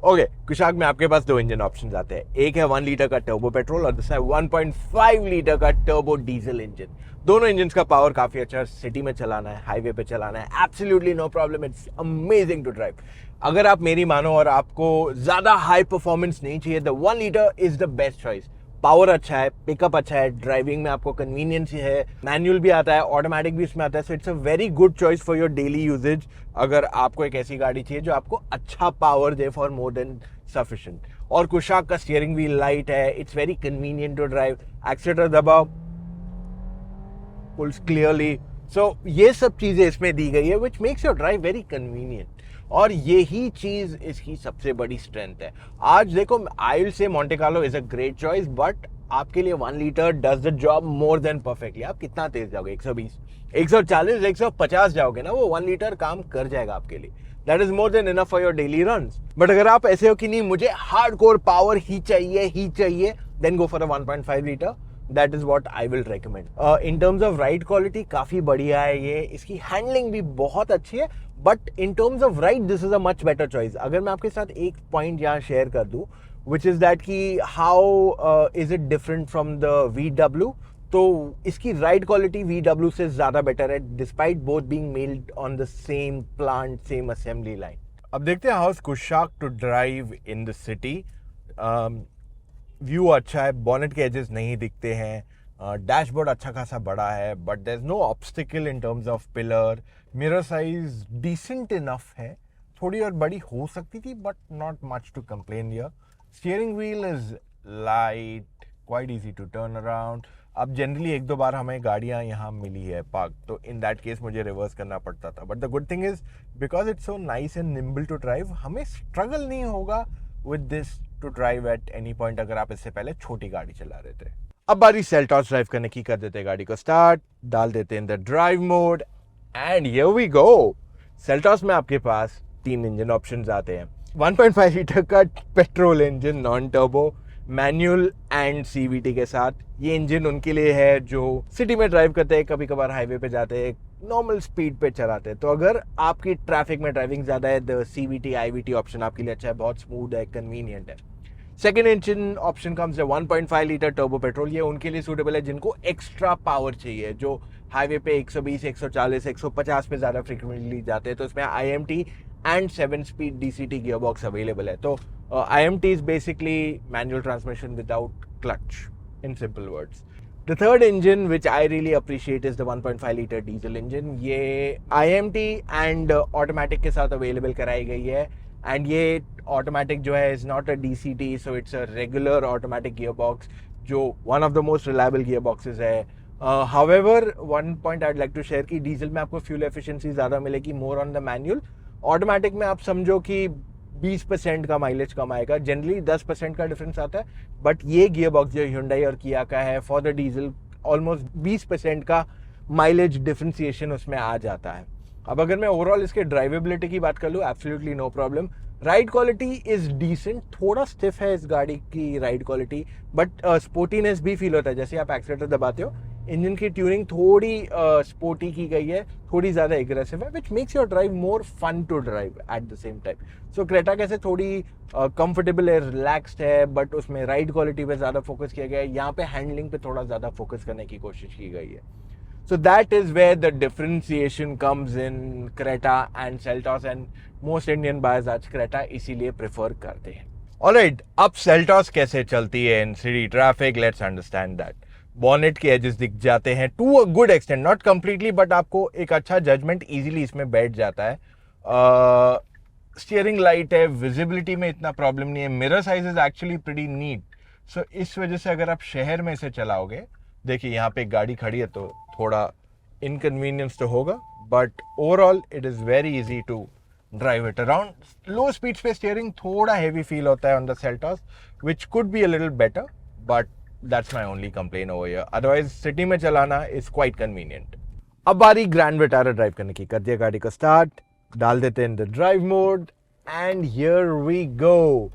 Okay, Kushaq में आपके पास दो इंजन ऑप्शंस आते हैं, एक है 1 लीटर का टर्बो पेट्रोल और दूसरा है 1.5 लीटर का टर्बो डीजल इंजन। दोनों इंजन का पावर काफी अच्छा है, सिटी में चलाना है, हाईवे पे चलाना है, absolutely no problem, it's amazing to drive. अगर आप मेरी मानो और आपको ज्यादा हाई परफॉर्मेंस नहीं चाहिए, the 1 litre is the best choice. Power अच्छा है, पिकअप अच्छा है, ड्राइविंग में आपको कन्वीनियंस ही है, मैनुअल भी आता है, ऑटोमेटिक भी इसमें आता है, so it's a very good choice for your daily usage. अगर आपको एक ऐसी गाड़ी चाहिए जो आपको अच्छा पावर दे फॉर मोर देन सफिशिएंट। और कुशाक का स्टीयरिंग व्हील लाइट है, it's very convenient to drive, accelerator दबाओ पुल्स क्लियरली, सो ये सब चीजें इसमें दी गई है which makes your drive very convenient, और यही चीज इसकी सबसे बड़ी स्ट्रेंथ है। आज देखो I will say Monte Carlo is a great choice, but आपके लिए 1 litre does the job more than perfectly. आप कितना तेज जाओगे, 120, 140, 150 जाओगे ना, वो 1 लीटर काम कर जाएगा आपके लिए। That is more than enough for your daily runs. But अगर आप ऐसे हो कि नहीं मुझे हार्डकोर पावर ही चाहिए, then go for a 1.5 litre. That is what I will recommend. In terms of ride quality काफी बढ़िया है ये, इसकी हैंडलिंग भी बहुत अच्छी है. But in terms of ride this is a much better choice. अगर मैं आपके साथ एक पॉइंट यहाँ शेयर कर दूं, विच इज दैट कि how is it different from the VW. तो इसकी राइड क्वालिटी VW से ज्यादा बेटर है, despite both being made on the same plant, same assembly line. अब देखते हैं how is Kushaq to drive in the city. View अच्छा है, बॉनेट के एजेस नहीं दिखते हैं, डैशबोर्ड अच्छा खासा बड़ा है, but there is no obstacle in terms of pillar. Mirror size decent enough है, थोड़ी और बड़ी हो सकती थी but not much to complain here. Steering wheel is light, quite easy to turn around. अब जनरली एक दो बार हमें गाड़ियाँ यहाँ मिली है पार्क, तो इन दैट केस मुझे रिवर्स करना पड़ता था. But the good thing is because it's so nice and nimble to drive, हमें स्ट्रगल नहीं होगा with this to drive at any point अगर आप इससे पहले छोटी गाड़ी चला रहे थे. अब बारी सेल्टॉस ड्राइव करने की. कर देते हैं गाड़ी को स्टार्ट, डाल देते हैं in the drive mode and here we go. Seltos में आपके पास 3 इंजन ऑप्शंस आते हैं. 1.5 लीटर का petrol engine non turbo, manual and CVT के साथ. ये इंजन उनके लिए है जो सिटी में ड्राइव करते हैं, कभी कभार हाईवे पे जाते हैं, नॉर्मल स्पीड पे चलाते हैं. तो अगर आपकी ट्रैफिक में ड्राइविंग ज्यादा है, द CVT IVT ऑप्शन आपके लिए अच्छा है, बहुत स्मूथ है, कन्वीनियंट है. सेकेंड इंजन ऑप्शन कम्स है 1.5 लीटर टर्बो पेट्रोल. ये उनके लिए सूटेबल है जिनको एक्स्ट्रा पावर चाहिए, जो हाईवे पे 120, 140, 150 पे ज्यादा फ्रिक्वेंटली जाते हैं. तो इसमें IMT and 7-speed DCT gearbox available है. तो IMT is basically manual transmission without clutch, in simple words. The third engine which I really appreciate is the 1.5 liter diesel engine. ये IMT and automatic के साथ available कराई गई है, and ये automatic जो है is not a DCT, so it's a regular automatic gearbox, जो one of the most reliable gearboxes है. However, one point I'd like to share कि डीजल में आपको fuel efficiency ज़्यादा मिलेगी more on the manual. Automatic में आप समझो कि 20% का माइलेज कम आएगा, जनरली 10% का डिफरेंस आता है. बट ये गियर बॉक्स जो Hyundai और Kia का है फॉर द डीजल, ऑलमोस्ट 20% का माइलेज डिफरेंशिएशन उसमें आ जाता है. अब अगर मैं ओवरऑल इसके ड्राइवेबिलिटी की बात कर लूँ, absolutely no problem. Ride quality is decent, थोड़ा स्टिफ है इस गाड़ी की राइड क्वालिटी, बट स्पोर्टीनेस भी फील होता है जैसे आप एक्सीलेटर दबाते हो. इंजन की ट्यूनिंग थोड़ी स्पोर्टी की गई है, थोड़ी ज़्यादा एग्रेसिव है, which makes your drive more fun to drive at the same time. So Creta कैसे थोड़ी कंफर्टेबल है, रिलैक्स्ड है, बट उसमें राइड क्वालिटी पे ज़्यादा फोकस किया गया है. यहाँ पे हैंडलिंग पे थोड़ा ज़्यादा फोकस करने की कोशिश की गई है. So that is where the differentiation comes in Creta and Seltos, and most Indian buyers आज Creta इसीलिए prefer करते हैं. Alright, अब Seltos कैसे चलती है in city traffic? Let's understand that. Bonnet के edges दिख जाते हैं to a good extent, not completely, but आपको एक अच्छा judgment easily इसमें बैठ जाता है. Steering light है, visibility में इतना problem नहीं है. Mirror size is actually pretty neat. So इस वजह से अगर आप शहर में इसे चलाओगे, देखिए यहाँ पे एक गाड़ी खड़ी है तो थोड़ा इनकन्वीनियंस तो होगा, but overall it is very easy to drive it around. Low speeds पे स्टीयरिंग थोड़ा हेवी फील होता है on the Seltos, which could be a little better, but that's my only complain over here. Otherwise city में चलाना is quite convenient. अब बारी grand Vitara drive करने की. कर दिया गाड़ी को स्टार्ट, डाल देते हैं in the drive mode and here we go.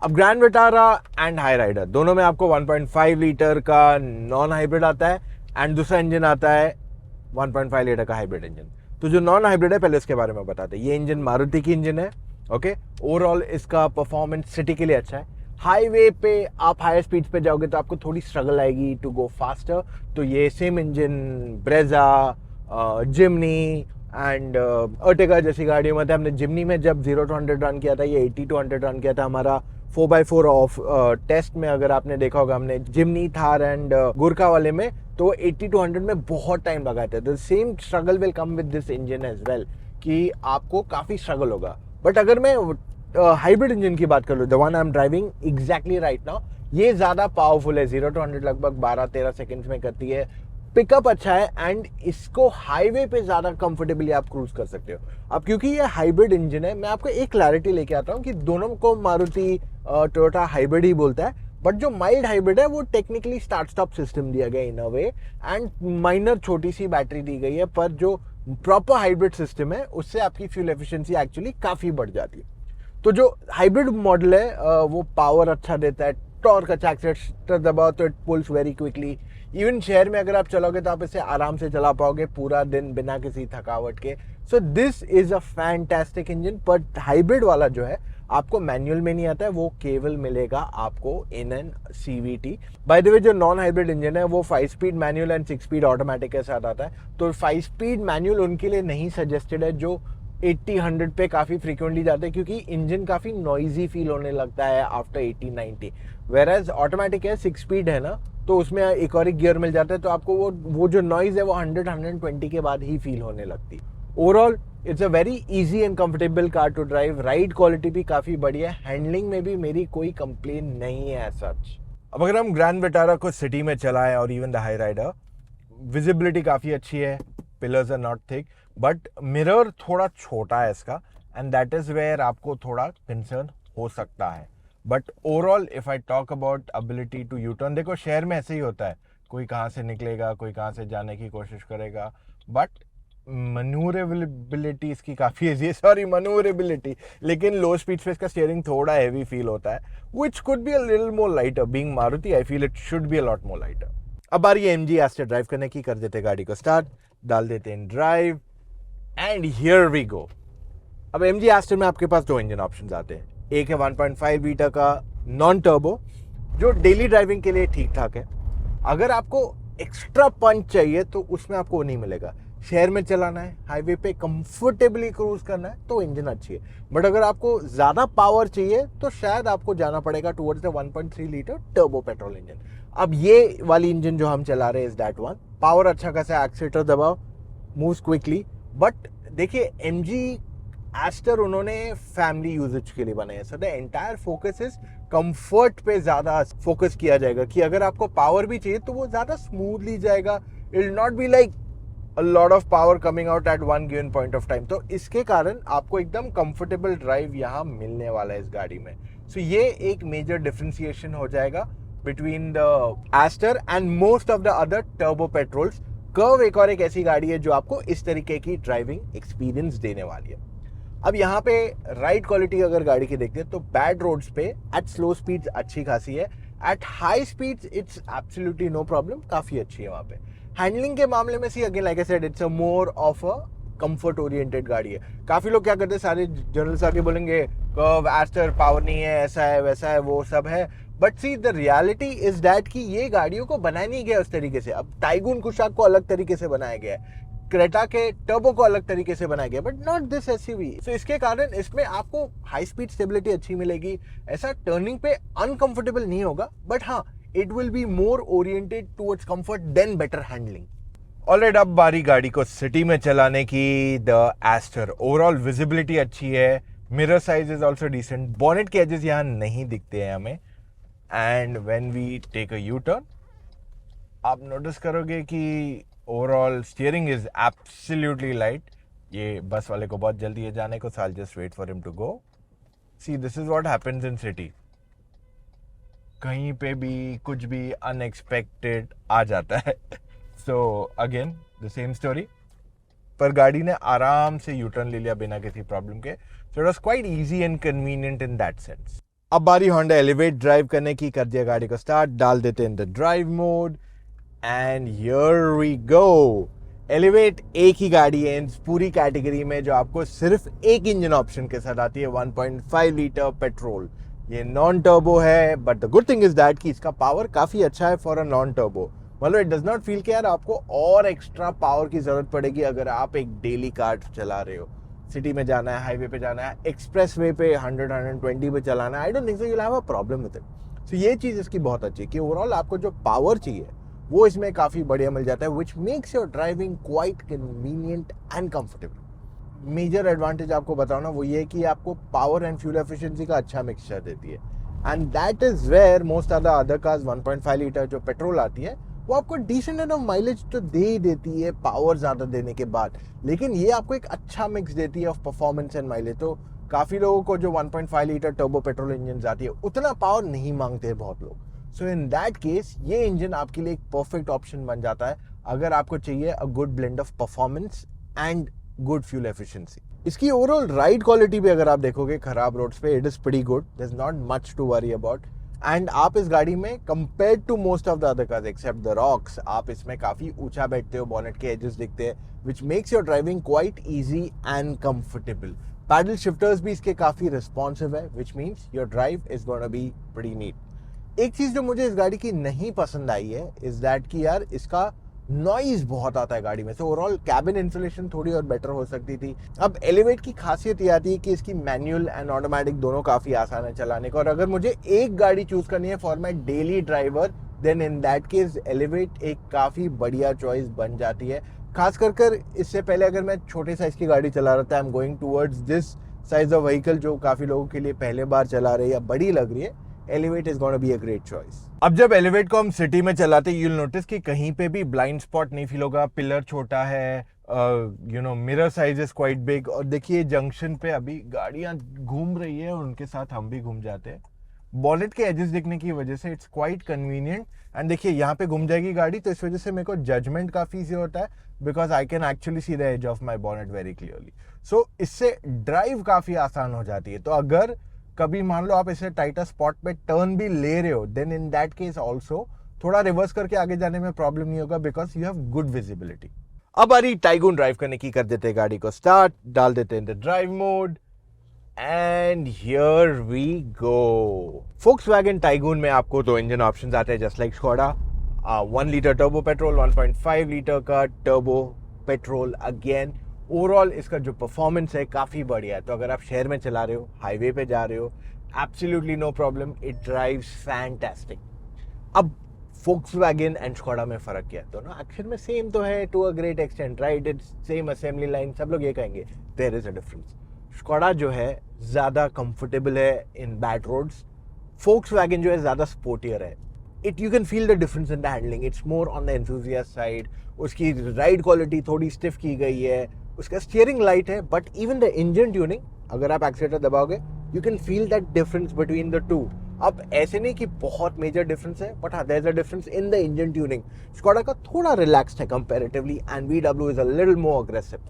अब Grand Vitara and Hyryder दोनों में आपको 1.5 लीटर का नॉन हाइब्रिड आता है एंड दूसरा इंजन आता है 1.5 लीटर का हाइब्रिड इंजन. तो जो नॉन हाइब्रिड है पहले इसके बारे में बताते हैं. ये इंजन मारुति की इंजन है. ओके, ओवरऑल इसका परफॉर्मेंस सिटी के लिए अच्छा है. हाईवे पे आप हाई स्पीड पे जाओगे तो आपको थोड़ी स्ट्रगल आएगी टू गो फास्टर. तो ये same engine Brezza, Jimny and Ertiga जैसी गाड़ियों में था. हमने जिमनी में जब 0 to 100 रन किया था, ये 80 to 100 रन किया था हमारा 4x4 ऑफ टेस्ट में. अगर आपने देखा होगा हमने जिमनी, थार एंड गुरका वाले में, तो 80 to 100 में बहुत टाइम लगाते हैं. The same struggle will come with this engine as well, कि आपको काफ़ी स्ट्रगल होगा. बट अगर मैं हाइब्रिड इंजन की बात कर लूँ, the one I am driving exactly right now, ये ज़्यादा पावरफुल है. 0 to 100 लगभग 12-13 सेकेंड्स में करती है. पिकअप अच्छा है एंड इसको हाईवे पे ज़्यादा कंफर्टेबली आप क्रूज कर सकते हो. अब क्योंकि ये हाइब्रिड इंजन है, मैं आपको एक क्लैरिटी लेके आता हूँ कि दोनों को मारुति टोयोटा हाइब्रिड ही बोलता है, बट जो माइल्ड हाइब्रिड है वो टेक्निकली स्टार्ट स्टॉप सिस्टम दिया गया इन अ वे, एंड माइनर छोटी सी बैटरी दी गई है. पर जो प्रॉपर हाइब्रिड सिस्टम है उससे आपकी फ्यूल एफिशिएंसी एक्चुअली काफ़ी बढ़ जाती है। तो जो हाइब्रिड मॉडल है वो पावर अच्छा देता है, टॉर्क अच्छा, एक्सीलरेटर दबाओ तो it pools very quickly. Even शहर में अगर आप चलोगे तो आप इसे आराम से चला पाओगे पूरा दिन बिना किसी थकावट के। सो this is a fantastic engine. But hybrid वाला जो है आपको मैनुअल में नहीं आता है, वो केवल मिलेगा आपको in an CVT. By the way जो नॉन हाइब्रिड इंजन है वो 5 speed manual and 6 speed automatic के साथ आता है। तो 5 स्पीड मैनुअल उनके लिए नहीं सजेस्टेड है जो 80-100 पे काफ़ी फ्रीक्वेंटली जाते हैं, क्योंकि इंजन काफ़ी नॉइजी फील होने लगता है आफ्टर 80-90। वेर एज ऑटोमेटिक है 6 स्पीड है ना, तो उसमें एक और एक गियर मिल जाता है, तो आपको वो जो नॉइज है वो 100-120 के बाद ही फील होने लगती है। Overall it's a very easy and comfortable car to drive. Ride quality भी काफ़ी बढ़िया है, हैंडलिंग में भी मेरी कोई कंप्लेन नहीं है सच। अब अगर हम ग्रैंड विटारा को सिटी में चलाएं और even the Hyryder, visibility काफ़ी अच्छी है, pillars are not thick, but mirror थोड़ा छोटा है इसका, एंड दैट इज़ वेयर आपको थोड़ा कंसर्न हो सकता है। But overall if I talk about ability to U turn, देखो शहर में ऐसे ही होता है, कोई कहाँ से निकलेगा, कोई कहाँ से जाने की कोशिश करेगा, बट मनूवरेबिलिटी इसकी काफ़ी ईजी है, सॉरी मनूवरेबिलिटी, लेकिन लो स्पीड पे इसका स्टीयरिंग थोड़ा हैवी फील होता है, विच could be a little more lighter. Being Maruti I feel it should be a lot more lighter. अब बारी एमजी एस्टर ड्राइव करने की, कर देते गाड़ी को स्टार्ट, डाल देते हैं drive, and here we go. अब एमजी एस्टर में आपके पास दो इंजन ऑप्शंस आते हैं। एक है 1.5 लीटर का नॉन टर्बो जो डेली ड्राइविंग के लिए ठीक ठाक है। अगर आपको एक्स्ट्रा पंच चाहिए तो उसमें आपको नहीं मिलेगा। शहर में चलाना है, हाईवे पे कंफर्टेबली क्रूज करना है तो इंजन अच्छी है। बट अगर आपको ज़्यादा पावर चाहिए तो शायद आपको जाना पड़ेगा towards the 1.3 litre turbo petrol engine. अब ये वाली इंजन जो हम चला रहे हैं इज दैट वन। पावर अच्छा खासा, एक्सीलरेटर दबाओ, मूव्स क्विकली। बट देखिए एमजी एस्टर उन्होंने फैमिली यूजेज के लिए बनाए हैं, so the entire focus is comfort पे ज्यादा फोकस किया जाएगा कि अगर आपको पावर भी चाहिए तो वो ज्यादा स्मूथली जाएगा। It will not be like a lot of power coming out at one given point of time। तो इसके कारण आपको एकदम कंफर्टेबल ड्राइव यहाँ मिलने वाला है इस गाड़ी में। सो ये एक मेजर डिफरेंशिएशन हो जाएगा between the Astor and most of the other turbo petrols. Curvv एक और एक ऐसी गाड़ी है जो आपको इस तरीके की ड्राइविंग एक्सपीरियंस देने वाली है। अब यहाँ पे राइड क्वालिटी अगर गाड़ी की देखते हैं तो बैड रोड्स पे एट स्लो स्पीड्स अच्छी खासी है, at high speeds it's absolutely no problem, काफ़ी अच्छी है वहाँ पे। हैंडलिंग के मामले में see again like I said it's a more of a comfort oriented गाड़ी है। काफ़ी लोग क्या करते हैं, सारे जर्नल्स आके बोलेंगे कर्व एस्टर पावर नहीं है, ऐसा है वैसा है, वो सब है। But see the reality is that कि ये गाड़ियों को बनाया नहीं गया उस तरीके से। अब टाइगून कुशाक को अलग तरीके से बनाया गया है, क्रेटा के टर्बो को अलग तरीके से बनाया गया, बट नॉट दिस एसयूवी। सो इसके कारण इसमें आपको हाई स्पीड स्टेबिलिटी अच्छी मिलेगी, ऐसा टर्निंग पे अनकंफर्टेबल नहीं होगा, बट हाँ it will be more oriented towards comfort than better handling. Alright, अब बारी गाड़ी को सिटी में चलाने की। द एस्टर ओवरऑल विजिबिलिटी अच्छी है, mirror size is also decent, bonnet के एजेस यहाँ नहीं दिखते हैं हमें, and when we take a U turn आप नोटिस करोगे कि overall steering is absolutely light. ये बस वाले को बहुत जल्दी है जाने को, so I just wait for him to go. See this is what happens in city, कहीं पे भी कुछ भी अनएक्सपेक्टेड आ जाता है। So again the same story, पर गाड़ी ने आराम से यू टर्न ले लिया बिना किसी प्रॉब्लम के। So it was quite easy and convenient in that sense. अब बारी होंडा एलिवेट ड्राइव करने की, कर दिया गाड़ी को स्टार्ट, डाल देते हैं in the drive mode, and here we go. Elevate एक ही गाड़ी है इस पूरी कैटेगरी में जो आपको सिर्फ एक इंजन ऑप्शन के साथ आती है, 1.5 लीटर पेट्रोल। ये नॉन टर्बो है, but the good thing is that कि इसका पावर काफ़ी अच्छा है फॉर अ नॉन टर्बो। मतलब इट डज नॉट फील कि यार आपको और एक्स्ट्रा पावर की ज़रूरत पड़ेगी अगर आप एक डेली कार चला रहे हो, सिटी में जाना है, हाईवे पे जाना है, एक्सप्रेस वे पे 100-120 पे चलाना है। I don't think so you will have a problem with it. So ये चीज़ इसकी बहुत अच्छी है कि ओवरऑल आपको जो पावर चाहिए वो इसमें काफ़ी बढ़िया मिल जाता है, which makes your driving quite convenient and comfortable. Major advantage आपको बताओ ना, वो ये कि आपको पावर एंड फ्यूल एफिशिएंसी का अच्छा मिक्सचर देती है, and that is where most of the other cars 1.5 litre जो पेट्रोल आती है वो आपको डिसेंट एनफ माइलेज तो दे ही देती है पावर ज़्यादा देने के बाद, लेकिन ये आपको एक अच्छा मिक्स देती है ऑफ परफॉर्मेंस एंड माइलेज। तो काफ़ी लोगों को जो 1.5 लीटर टर्बो पेट्रोल इंजन आती है उतना पावर नहीं मांगते हैं बहुत लोग। सो इन दैट केस ये इंजन आपके लिए एक परफेक्ट ऑप्शन बन जाता है अगर आपको चाहिए a good blend of performance and good fuel efficiency. इसकी ओवरऑल राइड क्वालिटी भी अगर आप देखोगे खराब रोड्स पे, it is pretty good, there is not much to worry about. And आप इस गाड़ी में compare to most of the other cars except the Roxx, आप इसमें काफी ऊंचा बैठते हो, बॉनेट के एजेस दिखते हैं, which makes your driving quite easy and comfortable. Paddle shifters भी इसके काफी रिस्पॉन्सिव है, which means your drive is gonna be pretty neat. एक चीज जो मुझे इस गाड़ी की नहीं पसंद आई है इज दैट कि यार इसका नॉइज बहुत आता है गाड़ी में से। ओवरऑल कैबिन इंसुलेशन थोड़ी और बेटर हो सकती थी। अब एलिवेट की खासियत ये आती है कि इसकी मैनुअल एंड ऑटोमेटिक दोनों काफी आसान है चलाने का, और अगर मुझे एक गाड़ी चूज करनी है for my daily driver, then in that case Elevate एक काफी बढ़िया चॉइस बन जाती है। खास कर इससे पहले अगर मैं छोटे साइज की गाड़ी चला रहा था, I am going towards this size of vehicle जो काफी लोगों के लिए पहले बार चला रहे या बड़ी लग रही है, elevate is gonna be a great choice. अब जब एलिवेट को हम सिटी में चलाते हैं, यू विल नोटिस कि कहीं पे भी ब्लाइंड स्पॉट नहीं फील होगा, पिलर छोटा है, mirror size is quite big. और देखिए जंक्शन पे अभी गाड़ियां घूम रही है, उनके साथ हम भी घूम जाते हैं। बॉनेट के एजेस दिखने की वजह से इट्स क्वाइट कन्वीनियंट। एंड देखिए यहाँ पे घूम जाएगी गाड़ी, तो इस वजह से मेरे को जजमेंट काफी इजी होता है, because I can actually see the edge of my bonnet very clearly. So इससे ड्राइव काफी आसान हो जाती है। तो अगर कभी मान लो आप इसे टाइटर स्पॉट पे टर्न भी ले रहे हो, then in that case also थोड़ा रिवर्स करके आगे जाने में प्रॉब्लम नहीं होगा, because you have good visibility. अब आ रही टाइगून ड्राइव करने की, कर देते हैं गाड़ी को स्टार्ट, डाल देते हैं in the drive mode, and here we go. Volkswagen Taigun में आपको दो इंजन ऑप्शंस आते हैं just like Skoda, 1 litre turbo petrol, 1.5 litre का टर्बो पेट्रोल। अगेन ओवरऑल इसका जो परफॉर्मेंस है काफ़ी बढ़िया है। तो अगर आप शहर में चला रहे हो, हाईवे पे जा रहे हो, absolutely no problem, it drives fantastic. अब Volkswagen एंड स्कोडा में फ़र्क क्या है? दोनों एक्शन में सेम तो है to a great extent, right? It's same assembly line, सब लोग ये कहेंगे, there is a difference. Skoda जो है ज़्यादा कंफर्टेबल है इन बैड रोड्स, Volkswagen जो है ज़्यादा स्पोर्टियर है। It you can feel the difference in the handling, it's more on the enthusiast side. उसकी राइड क्वालिटी थोड़ी स्टिफ की गई है, उसका स्टीयरिंग लाइट है, but even the engine tuning, अगर आप एक्सीलेटर दबाओगे you can feel that difference between the two. अब ऐसे नहीं कि बहुत मेजर डिफरेंस है, बट हाँ there is a difference in the engine tuning. Skoda का थोड़ा रिलैक्स्ड है comparatively, and VW is a little more aggressive.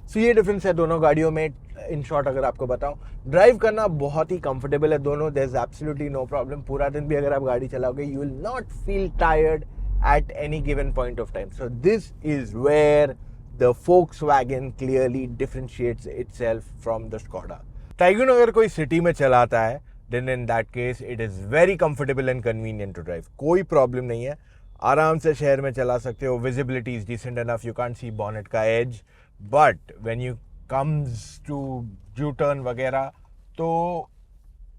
So ये डिफरेंस है दोनों गाड़ियों में। इन शॉर्ट अगर आपको बताऊं, ड्राइव करना बहुत ही कंफर्टेबल है दोनों, there is absolutely no problem. पूरा दिन भी अगर आप गाड़ी चलाओगे you will not feel tired at any given point of time. So this is where the Volkswagen clearly differentiates itself from the Skoda. Taygun अगर कोई सिटी में चलाता है, then in that case it is very comfortable and convenient to drive. कोई problem नहीं है, आराम से शहर में चला सकते हो, visibility is decent enough, you can't see bonnet का edge, but when you comes to U-turn वगैरह तो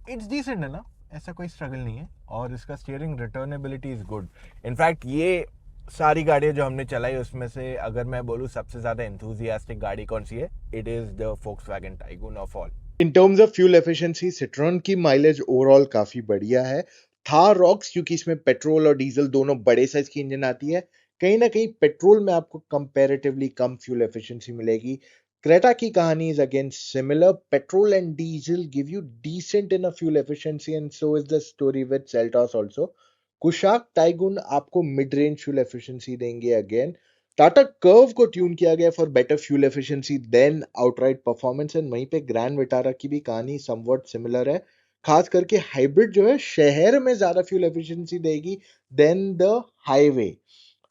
इट्स डिसेंट है ना, ऐसा कोई स्ट्रगल नहीं है। और इसका स्टीयरिंग रिटर्नेबिलिटी इज गुड। इनफैक्ट ये सारी गाड़ियाँ जो हमने चलाई उसमें से अगर मैं बोलूँ सबसे ज़्यादा एंथुजियास्टिक गाड़ी कौन सी है, it is the Volkswagen Taygun of all. In terms of fuel efficiency Citroen की माइलेज ओवरऑल काफ़ी बढ़िया है। थार रॉक्स, क्योंकि इसमें पेट्रोल और डीजल दोनों बड़े साइज की इंजन आती है, कहीं ना कहीं पेट्रोल में आपको कंपैरेटिवली कम फ्यूल एफिशिएंसी मिलेगी। Creta की कहानी is again similar. Petrol and diesel give you decent enough fuel efficiency, and so is the story with Seltos also. Kushaq Taygun आपको mid range fuel efficiency देंगे again. Tata Curvv को tune किया गया for better fuel efficiency than outright performance, and वहीं पे grand Vitara की भी कहानी समवट सिमिलर है। खास करके हाइब्रिड जो है शहर में ज्यादा फ्यूल एफिशिएंसी देगी देन द हाईवे।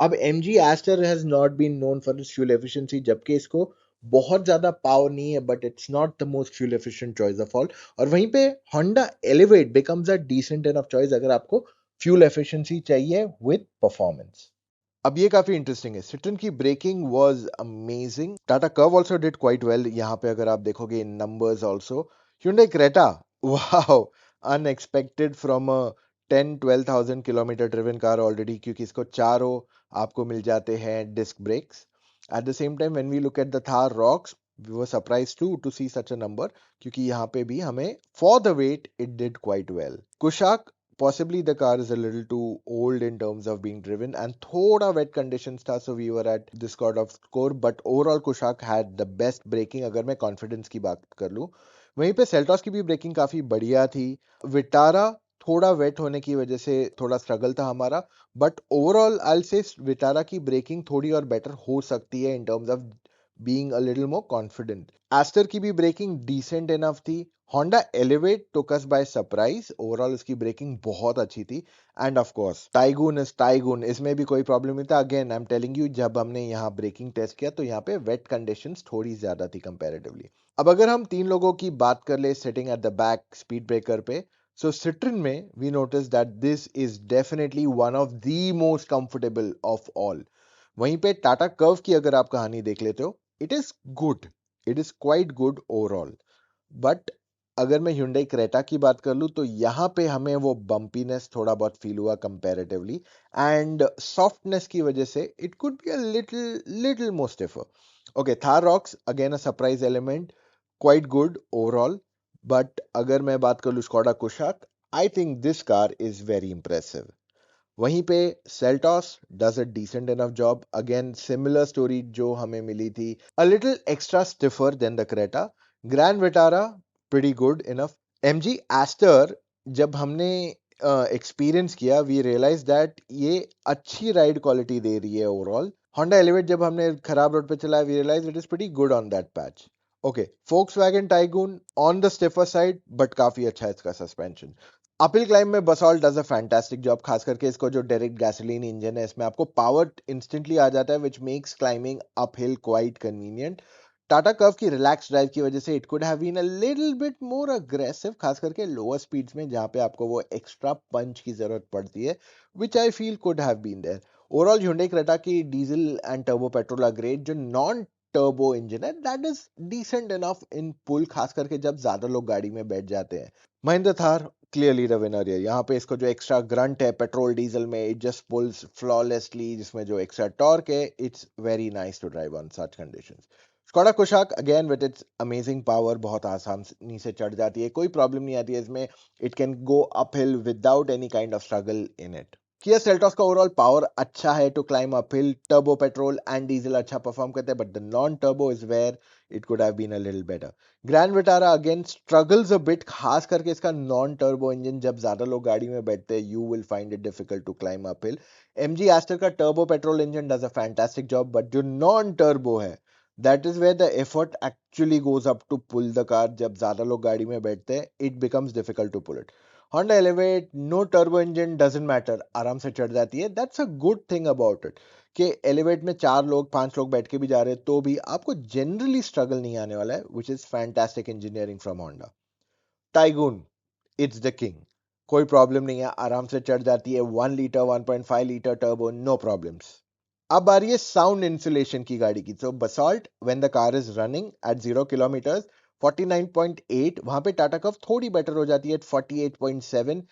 अब MG Aster has not been known for this fuel efficiency, जबकि इसको बहुत ज्यादा पावर नहीं है, but it's not the most fuel efficient choice of all. और वहीं पे Honda Elevate becomes a decent enough choice अगर आपको फ्यूल एफिशिएंसी चाहिए विद परफॉर्मेंस। अब ये काफी इंटरेस्टिंग है, सिट्रन की braking was amazing. Tata Curvv also did quite well, यहाँ पे अगर आप देखोगे in numbers also. Hyundai Creta, wow, unexpected from a 10-12,000 kilometre driven car already, क्योंकि इसको चारों आपको मिल जाते हैं disc brakes. At the same time, when we look at the Thar Rocks, we were surprised too to see such a number, क्योंकि यहाँ पे भी हमें for the weight it did quite well. Kushaq, possibly the car is a little too old in terms of being driven, and थोड़ा wet conditions था, so we were at this sort of score. But overall Kushaq had the best braking अगर मैं confidence की बात कर लूँ। वहीं पे Seltos की भी ब्रेकिंग काफी बढ़िया थी। विटारा थोड़ा वेट होने की वजह से थोड़ा स्ट्रगल था हमारा, बट ओवरऑल आई से विटारा की ब्रेकिंग थोड़ी और बेटर हो सकती है in terms of being a little more confident. Aster की भी braking decent enough थी. Honda Elevate took us by surprise. Overall इसकी braking बहुत अच्छी थी. And of course, Taigun is Taigun. इसमें भी कोई problem नहीं था. Again, I'm telling you, जब हमने यहाँ braking test किया तो यहाँ पे wet conditions थोड़ी ज़्यादा थी comparatively. अब अगर हम तीन लोगों की बात कर ले sitting at the back speed breaker पे, so Citroen में we noticed that this is definitely one of the most comfortable of all. वहीं पे टाटा कर्व की अगर आप कहानी देख लेते हो, it is good, it is quite good overall. But अगर मैं Hyundai क्रेटा की बात कर लूं तो यहाँ पे हमें वो बम्पीनेस थोड़ा बहुत फील हुआ कंपैरेटिवली, एंड सॉफ्टनेस की वजह से it could be a little little more stiffer. Okay, Thar Roxx again a surprise element, quite good overall. But अगर मैं बात कर लूं Skoda Kushaq, I think this car is very impressive. वहीं पे Seltos does a decent enough job. Again similar story जो हमें मिली थी, a little extra stiffer than the Creta. Grand Vitara pretty good enough. MG Astor जब हमने experience किया, we realise that ये अच्छी राइड क्वालिटी दे रही है ओवरऑल. होंडा एलिवेट जब हमने खराब रोड पे चलाया, we realise it is pretty good on that patch. Okay, Volkswagen Taigun on the stiffer side but काफी अच्छा है इसका सस्पेंशन. अपहिल क्लाइंब में Basalt does a fantastic job. खास करके इसको जो डायरेक्ट गैसोलीन इंजन है, इसमें आपको पावर इंस्टेंटली आ जाता है, which makes climbing uphill quite convenient. Tata Curvv की रिलैक्स ड्राइव की वजह से it could have been a little bit more aggressive, खास करके लोअर स्पीड्स में जहां पे आपको वो एक्स्ट्रा पंच की जरूरत पड़ती है, which I feel could have been there. Overall Hyundai Creta की diesel and turbo petrol are great. जो नॉन टर्बो इंजन है, that is decent enough in pull, खास करके जब ज्यादा लोग गाड़ी में बैठ जाते हैं. Mahindra Thar clearly the winner है. यहाँ पे इसको जो एक्स्ट्रा ग्रंट है पेट्रोल डीजल में, इट जस्ट पुल्स फ्लॉलेसली. जिसमें जो एक्स्ट्रा टॉर्क है, it's very nice to drive on such conditions. Skoda Kushaq again with its amazing power बहुत आसानी से चढ़ जाती है, कोई प्रॉब्लम नहीं आती है इसमें. It can go uphill without any kind of struggle in it. Kia Seltos का ओवरऑल पावर अच्छा है to climb uphill. Turbo petrol and diesel अच्छा परफॉर्म करते हैं, but the non turbo is where it could have been a little better. Grand Vitara again struggles a bit, खास करके इसका non turbo engine. जब ज्यादा लोग गाड़ी में बैठते हैं, you will find it difficult to climb uphill. MG Astor का turbo petrol engine does a fantastic job, but जो नॉन टर्बो है, that is where the effort actually goes up to pull the car. जब ज्यादा लोग गाड़ी में बैठते हैं, it becomes difficult to pull it. Honda Elevate, no turbo engine, doesn't matter, आराम से चढ़ जाती है. That's a good thing about it कि Elevate में 4 लोग 5 लोग बैठ के भी जा रहे हैं तो भी आपको जनरली स्ट्रगल नहीं आने वाला है, which is fantastic engineering from Honda. Taigun, it's the king. कोई प्रॉब्लम नहीं है, आराम से चढ़ जाती है. 1 litre 1.5 litre turbo, no problems. अब आ रही है साउंड इंसुलेशन की गाड़ी की. तो Basalt when the car is running at 0 kilometres 49.8, वहां पे टाटा कर्व थोड़ी बेटर हो जाती है एट 48.7.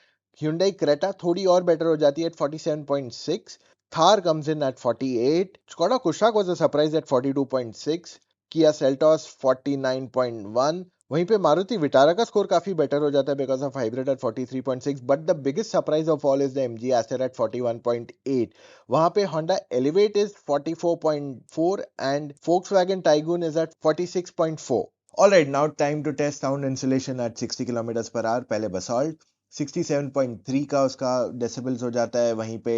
Hyundai क्रेटा थोड़ी और बेटर हो जाती है at 47.6. Thar comes in at 48. Skoda Kushaq was a surprise at 42.6. Kia Seltos 49.1. वहीं पे मारुति विटारा का स्कोर काफी बेटर हो जाता है because of hybrid at 43.6. But the biggest surprise of all is the MG Astor at 41.8. वहां पे Honda Elevate is 44.4 and Volkswagen Tiguan is at 46.4. Alright, now time to test sound insulation at 60 kilometers per hour. पहले Basalt 67.3 का उसका decibels हो जाता है. वहीं पे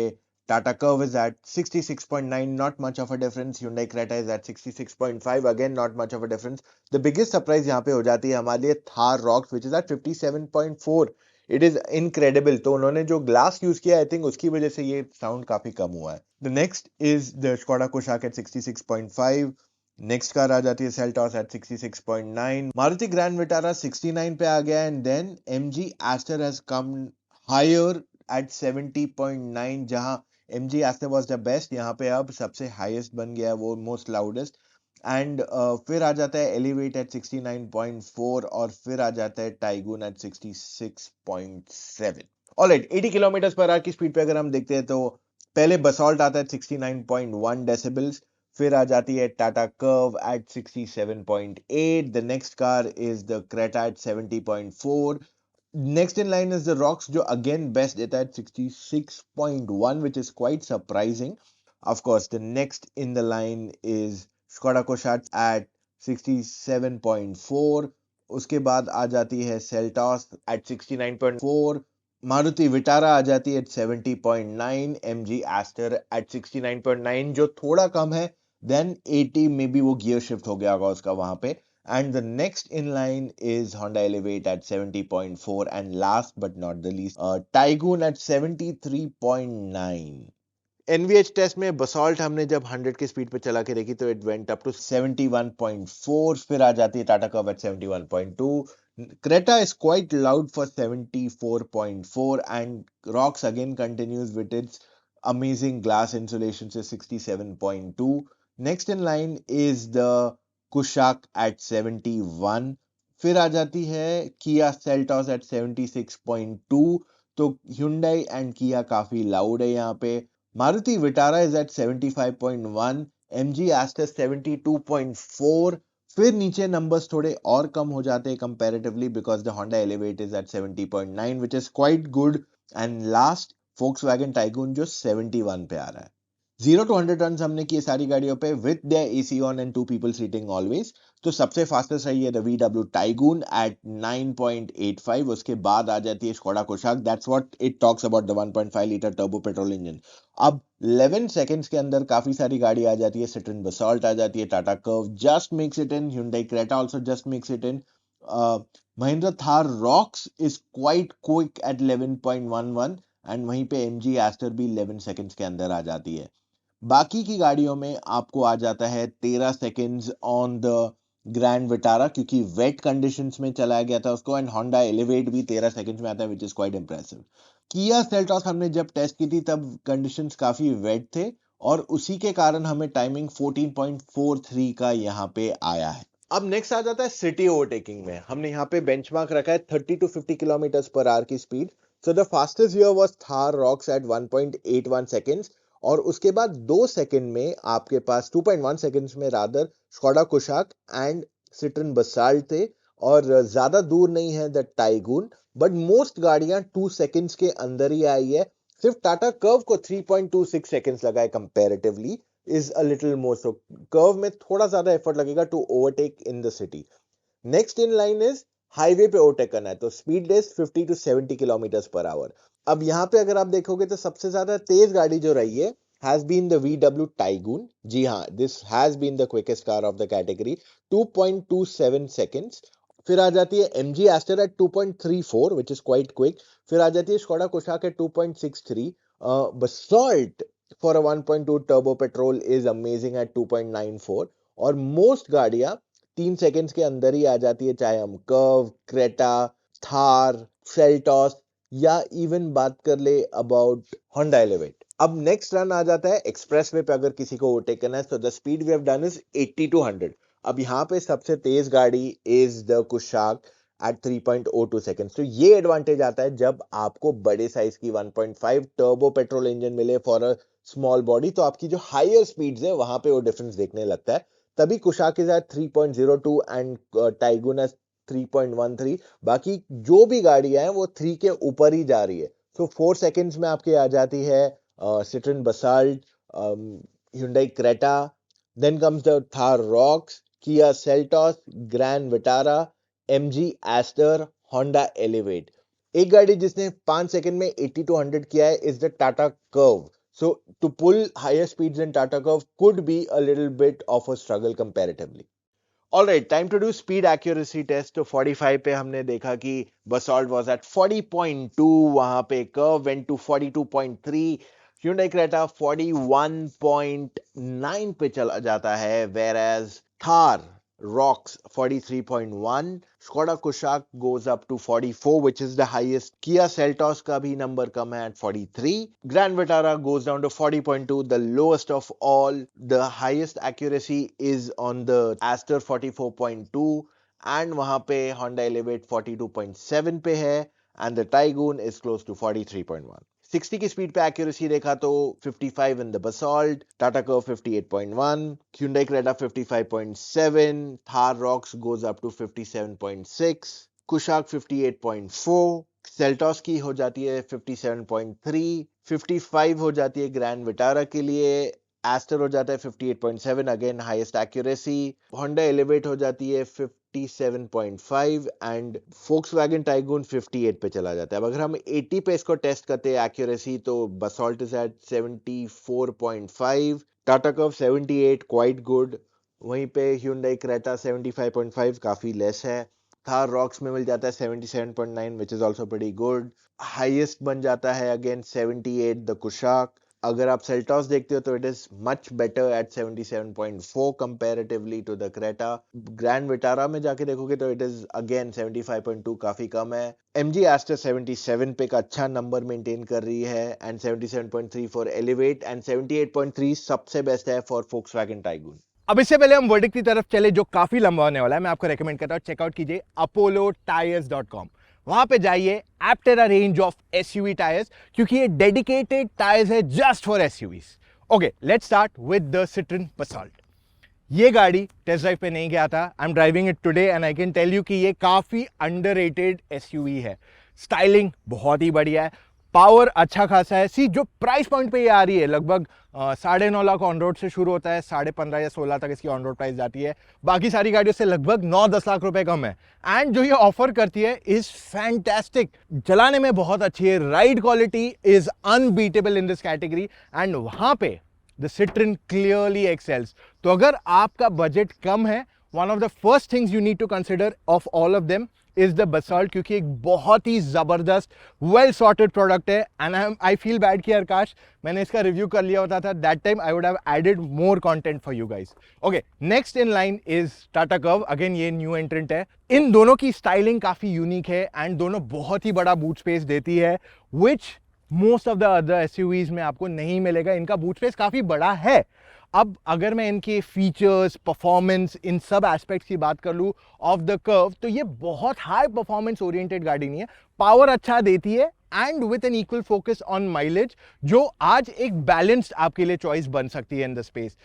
Tata Curve is at 66.9, not much of a difference. Hyundai Creta is at 66.5, again not much of a difference. The biggest surprise यहाँ पे हो जाती है हमारे लिए Thar Rocks, which is at 57.4. It is incredible. तो उन्होंने जो ग्लास यूज किया, आई थिंक उसकी वजह से ये साउंड काफी कम हुआ है. The next is the Skoda Kushaq at 66.5. Next car आ जाती है Seltos at 66.9. Maruti grand Vitara 69 पे आ गया, and then MG Astor has come higher at 70.9. जहां MG Astor was the best, यहाँ पे अब सबसे हाईएस्ट बन गया है वो, मोस्ट लाउडेस्ट. एंड फिर आ जाता है एलिवेट एट 69.4 और फिर आ जाता है Taigun at 66.7. Alright, 80 kilometre per hour की स्पीड पे अगर हम देखते हैं तो पहले बसॉल्ट आता है 69.1 डेसिबल्स. फिर आ जाती है Tata Curvv at 67.8. The next car is the Creta at 70.4. Next in line is the Rocks, जो again best it at 66.1, which is quite surprising. Of course, the next in the line is Skoda Kodiaq at 67.4. उसके बाद आ जाती है Seltos at 69.4. Maruti Vitara आ जाती है at 70.9. MG Aster at 69.9, जो थोड़ा कम है, देन 80 में भी वो गियर शिफ्ट हो गया होगा उसका वहां पे. And the next in line is Honda Elevate at 70.4 and last but not the least Taigun at 73.9. NVH test में बसॉल्ट हमने जब 100 की स्पीड पे चला के देखी तो इट वेंट अप टू 71.4. फिर आ जाती है Tata Curvv eight 71.2. Creta is quite loud for 74.4 and Rocks again continues with its amazing glass insulation to 67.2. Next in line is the Kushaq at 71. फिर आ जाती है Kia Seltos at 76.2. तो Hyundai and Kia काफी लाउड है यहाँ पे. Maruti Vitara is at 75.1, MG Aster 72.4. फिर नीचे नंबर्स थोड़े और कम हो जाते हैं comparatively because the Honda Elevate is at 70.9 which is quite good. And last Volkswagen Tiguan जो 71 पे आ रहा है. 0 to 100 रन हमने किए सारी गाड़ियों पे with their AC on and 2 people seating always. तो सबसे फास्टेस्ट रही है द VW Tiguan at 9.85. उसके बाद आ जाती है Skoda Kushaq. That's what it talks about the 1.5 litre turbo petrol engine. अब 11 सेकंड्स के अंदर काफी सारी गाड़ी आ जाती है. सिट्रन बसॉल्ट आ जाती है, Tata curve just makes it in, Hyundai Creta also just makes it in. Mahindra Thar Rocks is quite quick at 11.11 and वहीं पे MG Aster भी 11 सेकंड्स के अंदर आ जाती है. बाकी की गाड़ियों में आपको आ जाता है 13 seconds on the grand Vitara क्योंकि वेट कंडीशंस में चलाया गया था उसको. एंड Honda Elevate भी 13 सेकंड्स में आता है which is quite impressive. Kia Seltos हमने जब टेस्ट की थी तब कंडीशंस काफी वेट थे और उसी के कारण हमें टाइमिंग 14.43 का यहाँ पे आया है. अब नेक्स्ट आ जाता है सिटी ओवरटेकिंग में. हमने यहाँ पे बेंचमार्क रखा है 30 to 50 किलोमीटर पर आवर की speed. So the fastest here was Thar Roxx at 1.81 seconds और उसके बाद 2 सेकंड में आपके पास 2.1 सेकंड्स में rather Skoda Kushaq and Citroen Basalt थे. और ज्यादा दूर नहीं है द टाइगून बट मोस्ट गाड़ियां 2 सेकंड्स के अंदर ही आई है. सिर्फ टाटा कर्व को 3.26 सेकंड्स लगा है comparatively is a little more. So curve में थोड़ा ज्यादा एफर्ट लगेगा to overtake in the city. Next in line is highway पे ओवरटेक करना है तो speed is 50 to 70 kilometre per our. अब यहाँ पे अगर आप देखोगे तो सबसे ज्यादा तेज गाड़ी जो रही है has been the VW Tiguan. जी हाँ, this has been the quickest car of the category, 2.27 seconds. फिर आ जाती है MG Aster at 2.34 which is quite quick. फिर आ जाती है Skoda Kushaq at 2.63. Basalt for a 1.2 turbo petrol is amazing at 2.94. और मोस्ट गाड़ियां 3 सेकंड्स के अंदर ही आ जाती है चाहे हम कर्व, क्रेटा, थार, सेल्टॉस या इवन बात कर ले अबाउट Honda Elevate. अब नेक्स्ट रन आ जाता है एक्सप्रेस वे पे अगर किसी को ओवरटेक करना है तो the speed we have done is 80 to 100. अब यहाँ पे सबसे तेज गाड़ी is the Kushaq at 3.02 seconds. तो ये एडवांटेज आता है जब आपको बड़े साइज की 1.5 टर्बो पेट्रोल इंजन मिले फॉर अ स्मॉल बॉडी तो आपकी जो हायर स्पीड्स है वहां पे वो डिफरेंस देखने लगता है. तभी Kushaq is at 3.02 and Taigun at 3.13. बाकी जो भी गाड़ियां हैं वो 3 के ऊपर ही जा रही है. सो 4 सेकंड्स में आपके आ जाती है सिट्रन basalt, Hyundai Creta, then comes the Thar Rocks, Kia Seltos, Grand Vitara, MG Aster, Honda Elevate. एक गाड़ी जिसने 5 सेकंड में 80 to 100 किया है is the Tata Curve. So to pull higher speeds than Tata Curve could be a little bit of a struggle comparatively. Alright, time to do speed accuracy test. तो 45 पे हमने देखा कि Basalt was at 40.2, वहां पे Curve went to 42.3, Hyundai Creta 41.9 पे चला जाता है, whereas Thar rocks 43.1, Skoda Kushaq goes up to 44 which is the highest. Kia Seltos का भी नंबर कम है at 43. Grand Vitara goes down to 40.2, the lowest of all. The highest accuracy is on the Aster 44.2 and वहां पे Honda Elevate 42.7 पे है and the Tiguan is close to 43.1. 60 की speed पे accuracy देखा तो 55 in the Basalt, Tata Curvv 58.1, Hyundai Creta 55.7, Thar Rocks goes up to 57.6, Kushaq 58.4, Seltos की हो जाती है 57.3, 55 हो जाती है ग्रैंड विटारा के लिए, एस्टर हो जाता है 58.7, again highest accuracy, Honda Elevate हो जाती है 57.5 एंड Volkswagen Tiguan 58 पे चला जाता है. अब अगर हम 80 पे इसको टेस्ट करते हैं एक्यूरेसी तो Basalt is at 74.5, Tata Curvv 78 quite good, वहीं पे Hyundai Creta 75.5 काफी लेस है, थार रॉक्स में मिल जाता है 77.9 which is also pretty good, highest बन जाता है अगेन 78 द कुशाक। अगर आप सेल्टॉस देखते हो तो it is much better at 77.4 comparatively to the Creta. Grand Vitara में जाके देखोगे तो इट इज अगेन 75.2 काफी कम है। MG Aster 77 पे एक अच्छा नंबर मेंटेन कर रही है एंड 77.3 फॉर एलिवेट एंड 78.3 सबसे बेस्ट है फॉर Volkswagen Tiguan। अब इससे पहले हम वर्डिक्ट की तरफ चले जो काफी लंबा होने वाला है, मैं आपको रेकमेंड करता हूं चेकआउट कीजिए apollotires.com। वहां पे जाइए एप्टेरा रेंज ऑफ एसयूवी टायर्स, क्योंकि ये डेडिकेटेड टायर्स है just for SUVs. Okay, let's start with the Citroen Basalt। ये गाड़ी टेस्ट ड्राइव पे नहीं गया था, I am driving it today and I can tell you कि ये काफी अंडररेटेड एसयूवी है। स्टाइलिंग बहुत ही बढ़िया है, पावर अच्छा खासा है। सी जो प्राइस पॉइंट पे ये आ रही है, लगभग 9.5 लाख ऑन रोड से शुरू होता है, 15.5 या 16 तक इसकी ऑन रोड प्राइस जाती है। बाकी सारी गाड़ियों से लगभग 9-10 लाख रुपए कम है। एंड जो ये ऑफर करती है इज फैंटास्टिक, चलाने में बहुत अच्छी है, ride quality is unbeatable in this category and वहां पे द Citroen क्लियरली एक्सेल्स। तो अगर आपका बजट कम है, one of the first things you need to consider of all of them is the Basalt, क्योंकि एक बहुत ही जबरदस्त वेल सॉर्टेड प्रोडक्ट है। एंड आई फील बैड कि काश मैंने इसका रिव्यू कर लिया होता था, that time I would have added more content for you guys. Okay, next in line is Tata Curvv. Again ये न्यू एंट्रेंट है। इन दोनों की स्टाइलिंग काफी यूनिक है एंड दोनों बहुत ही बड़ा बूट स्पेस देती है, which most of the other SUVs में आपको नहीं मिलेगा। इनका बूट स्पेस काफी बड़ा है। अब अगर मैं इनके फीचर्स, परफॉर्मेंस, इन सब एस्पेक्ट्स की बात कर लूं ऑफ द कर्व, तो ये बहुत हाई परफॉर्मेंस ओरिएंटेड गाड़ी नहीं है। पावर अच्छा देती है and with an equal focus on mileage, जो आज एक बैलेंस्ड आपके लिए चॉइस बन सकती है in the space.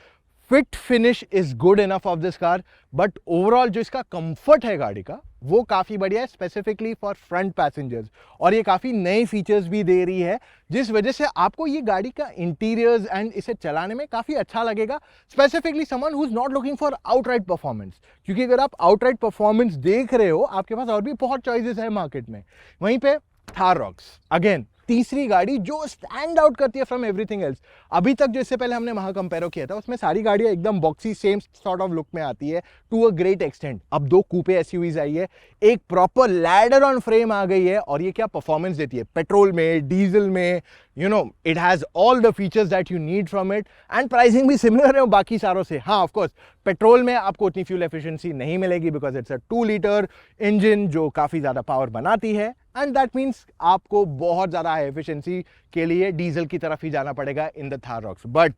Fit finish is good enough of this car, but overall जो इसका कंफर्ट है गाड़ी का वो काफी बढ़िया है, स्पेसिफिकली फॉर फ्रंट पैसेंजर्स। और ये काफी नए फीचर्स भी दे रही है, जिस वजह से आपको ये गाड़ी का इंटीरियर्स एंड इसे चलाने में काफी अच्छा लगेगा, specifically someone who is not looking for outright performance. क्योंकि अगर आप आउटराइट परफॉर्मेंस देख रहे हो, आपके पास और भी बहुत चॉइसेस है मार्केट में। वहीं पे थार रॉक्स अगेन तीसरी गाड़ी जो स्टैंड आउट करती है फ्रॉम एवरीथिंग एल्स। अभी तक जो इससे पहले हमने वहां कंपेयर किया था, उसमें सारी गाड़ियां एकदम boxy same sort of look में आती है टू अ ग्रेट एक्सटेंट। अब 2 कूपे एसयूवीज आई है, एक प्रॉपर लैडर ऑन फ्रेम आ गई है, और ये क्या परफॉर्मेंस देती है पेट्रोल में, डीजल में, you know it has all the features that you need from it and pricing भी सिमिलर है बाकी सारों से। हाँ, ऑफ कोर्स पेट्रोल में आपको उतनी फ्यूल एफिशिएंसी नहीं मिलेगी because it's a 2 litre engine जो काफी ज्यादा पावर बनाती है, एंड दैट मीन्स आपको बहुत ज्यादा हाई एफिशिएंसी के लिए डीजल की तरफ ही जाना पड़ेगा in the Thar rocks. But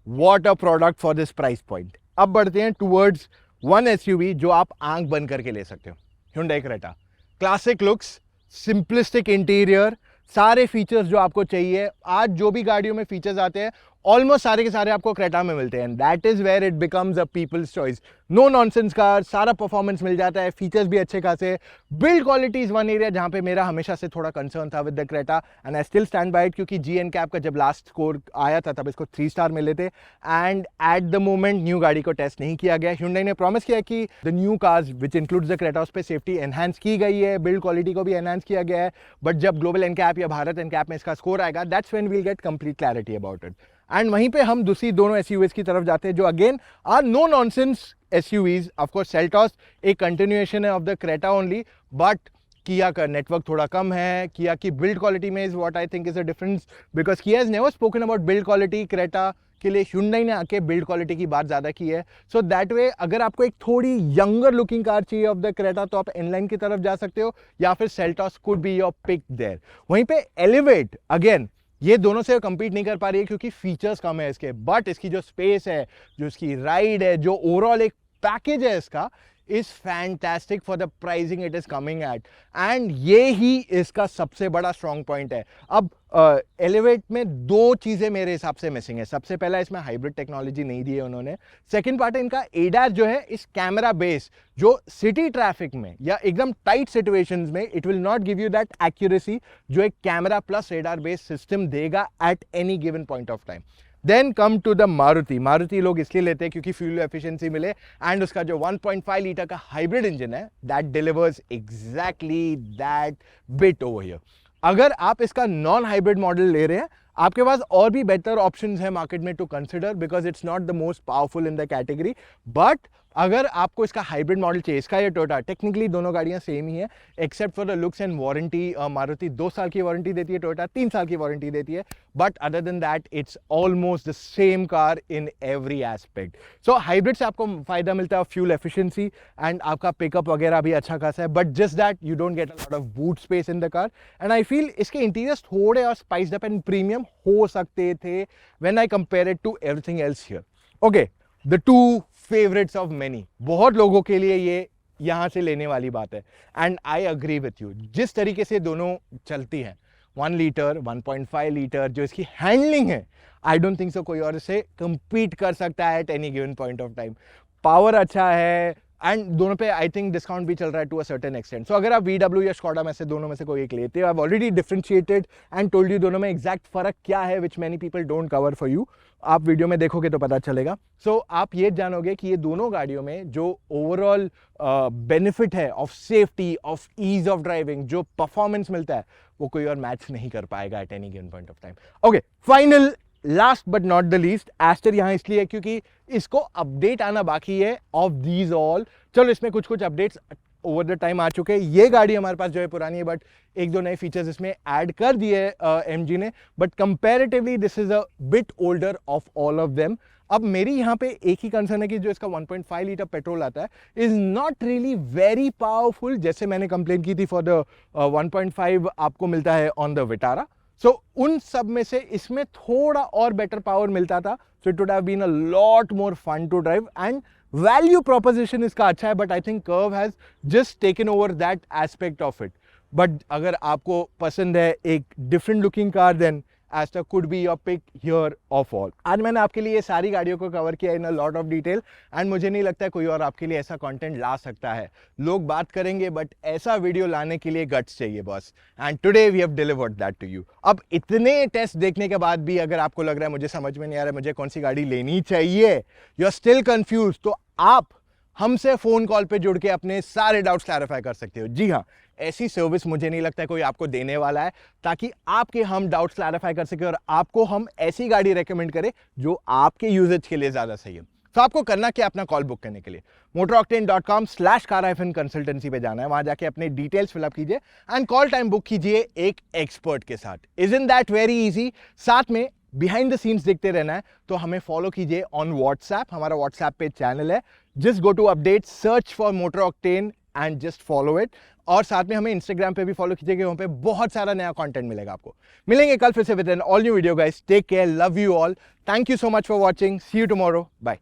what a product for this price point. अब बढ़ते हैं टुवर्ड्स वन एसयूवी जो आप आंख बंद करके ले सकते हो, Hyundai Creta। Classic looks, simplistic interior, सारे फीचर्स जो आपको चाहिए। आज जो भी गाड़ियों में फीचर्स आते हैं ऑलमोस्ट सारे के सारे आपको क्रेटा में मिलते हैं, that is where it becomes a people's choice. No nonsense car, सारा परफॉर्मेंस मिल जाता है, फीचर्स भी अच्छे खासे। Build quality is one area जहां पे मेरा हमेशा से थोड़ा कंसर्न था with the Creta, and I still stand by it, क्योंकि GNCAP का जब लास्ट स्कोर आया था तब इसको 3 स्टार मिले थे, and eight the moment new गाड़ी को टेस्ट नहीं किया गया। Hyundai ने प्रॉमिस किया कि the new cars which includes the Creta, उस पर सेफ्टी एनहांस की गई है, बिल्ड क्वालिटी को भी एनहांस किया गया है, बट जब ग्लोबल NCAP या भारत NCAP में इसका स्कोर आएगा, that's when we'll get complete clarity about it. And वहीं पे हम दूसरी दोनों एसयूवीज की तरफ जाते हैं जो again are no nonsense SUVs. Of course Seltos एक कंटिन्यूएशन है of the Creta only, but Kia का नेटवर्क थोड़ा कम है। किया की बिल्ड क्वालिटी में is what I think is a difference, because Kia has never spoken about build quality. Creta के लिए Hyundai ने आके बिल्ड क्वालिटी की बात ज्यादा की है। सो दैट वे अगर आपको एक थोड़ी यंगर लुकिंग कार चाहिए ऑफ द क्रेटा, तो आप इनलाइन की तरफ जा सकते हो, या फिर Seltos could be your pick there. वहीं पे एलिवेट अगेन ये दोनों से कंपीट नहीं कर पा रही है क्योंकि फीचर्स कम है इसके, बट इसकी जो स्पेस है, जो इसकी राइड है, जो ओवरऑल एक पैकेज है इसका, is fantastic for the pricing it is coming at, and ये ही इसका सबसे बड़ा स्ट्रॉन्ग पॉइंट है। अब एलिवेट में 2 चीजें मेरे हिसाब से मिसिंग है। सबसे पहला, इसमें हाइब्रिड टेक्नोलॉजी नहीं दी है उन्होंने। सेकंड पार्ट है इनका एडास जो है, इस कैमरा बेस जो सिटी ट्रैफिक में या एकदम टाइट सिचुएशंस में it will not give you that accuracy जो एक camera plus radar based system देगा at any given point of time. Then come to the Maruti. Maruti लोग इसलिए लेते हैं क्योंकि फ्यूल एफिशिएंसी मिले, एंड उसका जो 1.5 लीटर का हाइब्रिड इंजन है that delivers exactly that bit over here. अगर आप इसका नॉन हाइब्रिड मॉडल ले रहे हैं, आपके पास और भी बेटर ऑप्शंस है मार्केट में to consider because it's not the most powerful in the category, but अगर आपको इसका हाइब्रिड मॉडल चाहिए, इसका या टोयोटा, टेक्निकली दोनों गाड़ियां सेम ही है except for the looks and warranty. Maruti 2 साल की वारंटी देती है, टोयोटा 3 साल की वारंटी देती है, but other than that it's almost the same car in every aspect. So hybrid से आपको फायदा मिलता है फ्यूल एफिशिएंसी एंड आपका पिकअप वगैरह भी अच्छा खासा है, but just that you don't get a lot of boot space in the car. And I feel इसके इंटीरियर्स थोड़े और स्पाइस्ड अप एंड प्रीमियम हो सकते थे when I compare it to everything else here. Okay, the two favourites of many, बहुत लोगों के लिए ये यहां से लेने वाली बात है and I agree with you. जिस तरीके से दोनों चलती हैं, 1 लीटर 1.5 लीटर, जो इसकी हैंडलिंग है, आई डोंट थिंक सो कोई और इसे कंपीट कर सकता है eight any given point of time. Power अच्छा है एंड दोनों पे आई थिंक डिस्काउंट भी चल रहा है टू अ सर्टेन एक्सटेंट। सो अगर आप VW या स्कॉडा में से दोनों में से कोई एक लेते हो, आई have already differentiated and told you दोनों में एग्जैक्ट फर्क क्या है which many people don't cover for you. आप वीडियो में देखोगे तो पता चलेगा। सो आप ये जानोगे कि ये दोनों गाड़ियों में जो ओवरऑल बेनिफिट है of safety, of ease of driving, जो परफॉर्मेंस मिलता है, वो कोई और मैच नहीं कर पाएगा at any given point of time. Okay, final last but not the least, Astor यहां इसलिए है क्योंकि इसको अपडेट आना बाकी है ऑफ दीज ऑल। चलो इसमें कुछ कुछ अपडेट्स ओवर द टाइम आ चुके हैं। ये गाड़ी हमारे पास जो है पुरानी है, बट एक दो नए फीचर्स इसमें ऐड कर दिए एमजी ने, but comparatively this is a bit older of all of them. अब मेरी यहाँ पे एक ही कंसर्न है कि जो इसका 1.5 लीटर पेट्रोल आता है is not really very powerful, जैसे मैंने कंप्लेन की थी फॉर द 1.5 आपको मिलता है ऑन द विटारा। सो उन सब में से इसमें थोड़ा और बेटर पावर मिलता था, so it would have been a lot more fun to drive and value proposition इसका अच्छा है, but I think Curvv has just taken over that aspect of it. But अगर आपको पसंद है एक different looking car, then Astor could be your pick here of all. आज मैंने आपके लिए ये सारी गाड़ियों को कवर किया in a lot of detail and मुझे नहीं लगता है कोई और आपके लिए ऐसा कंटेंट ला सकता है। लोग बात करेंगे बट ऐसा वीडियो लाने के लिए गट्स चाहिए boss, and today we have delivered that to you. अब इतने टेस्ट देखने के बाद भी अगर आपको लग रहा है मुझे समझ में नहीं आ रहा है मुझे कौन सी गाड़ी लेनी चाहिए, यू आर स्टिल कंफ्यूज, तो आप हमसे फोन कॉल पे जुड़ के अपने सारे डाउट्स क्लैरिफाई कर सकते हो। जी हाँ, ऐसी सर्विस मुझे नहीं लगता है कोई आपको देने वाला है ताकि आपके हम डाउट्स क्लैरिफाई कर सके और आपको हम ऐसी गाड़ी रेकमेंड करें जो आपके यूजेज के लिए ज्यादा सही है। तो आपको करना क्या, अपना कॉल बुक करने के लिए motoroctane.com/car-consultancy पे जाना है, वहां जाके अपने डिटेल्स फिलअप कीजिए एंड कॉल टाइम बुक कीजिए एक एक्सपर्ट के साथ। Isn't that very easy? साथ में बिहाइंड द सीन्स देखते रहना है तो हमें फॉलो कीजिए ऑन व्हाट्सएप, हमारा व्हाट्सएप पे चैनल है, just go to update, search for Motor Octane and just follow it. और साथ में हमें इंस्टाग्राम पे भी फॉलो कीजिए, वहां पे बहुत सारा नया कंटेंट मिलेगा आपको। मिलेंगे कल फिर से with an all new video guys, take care, love you all, thank you so much for watching, see you tomorrow, bye.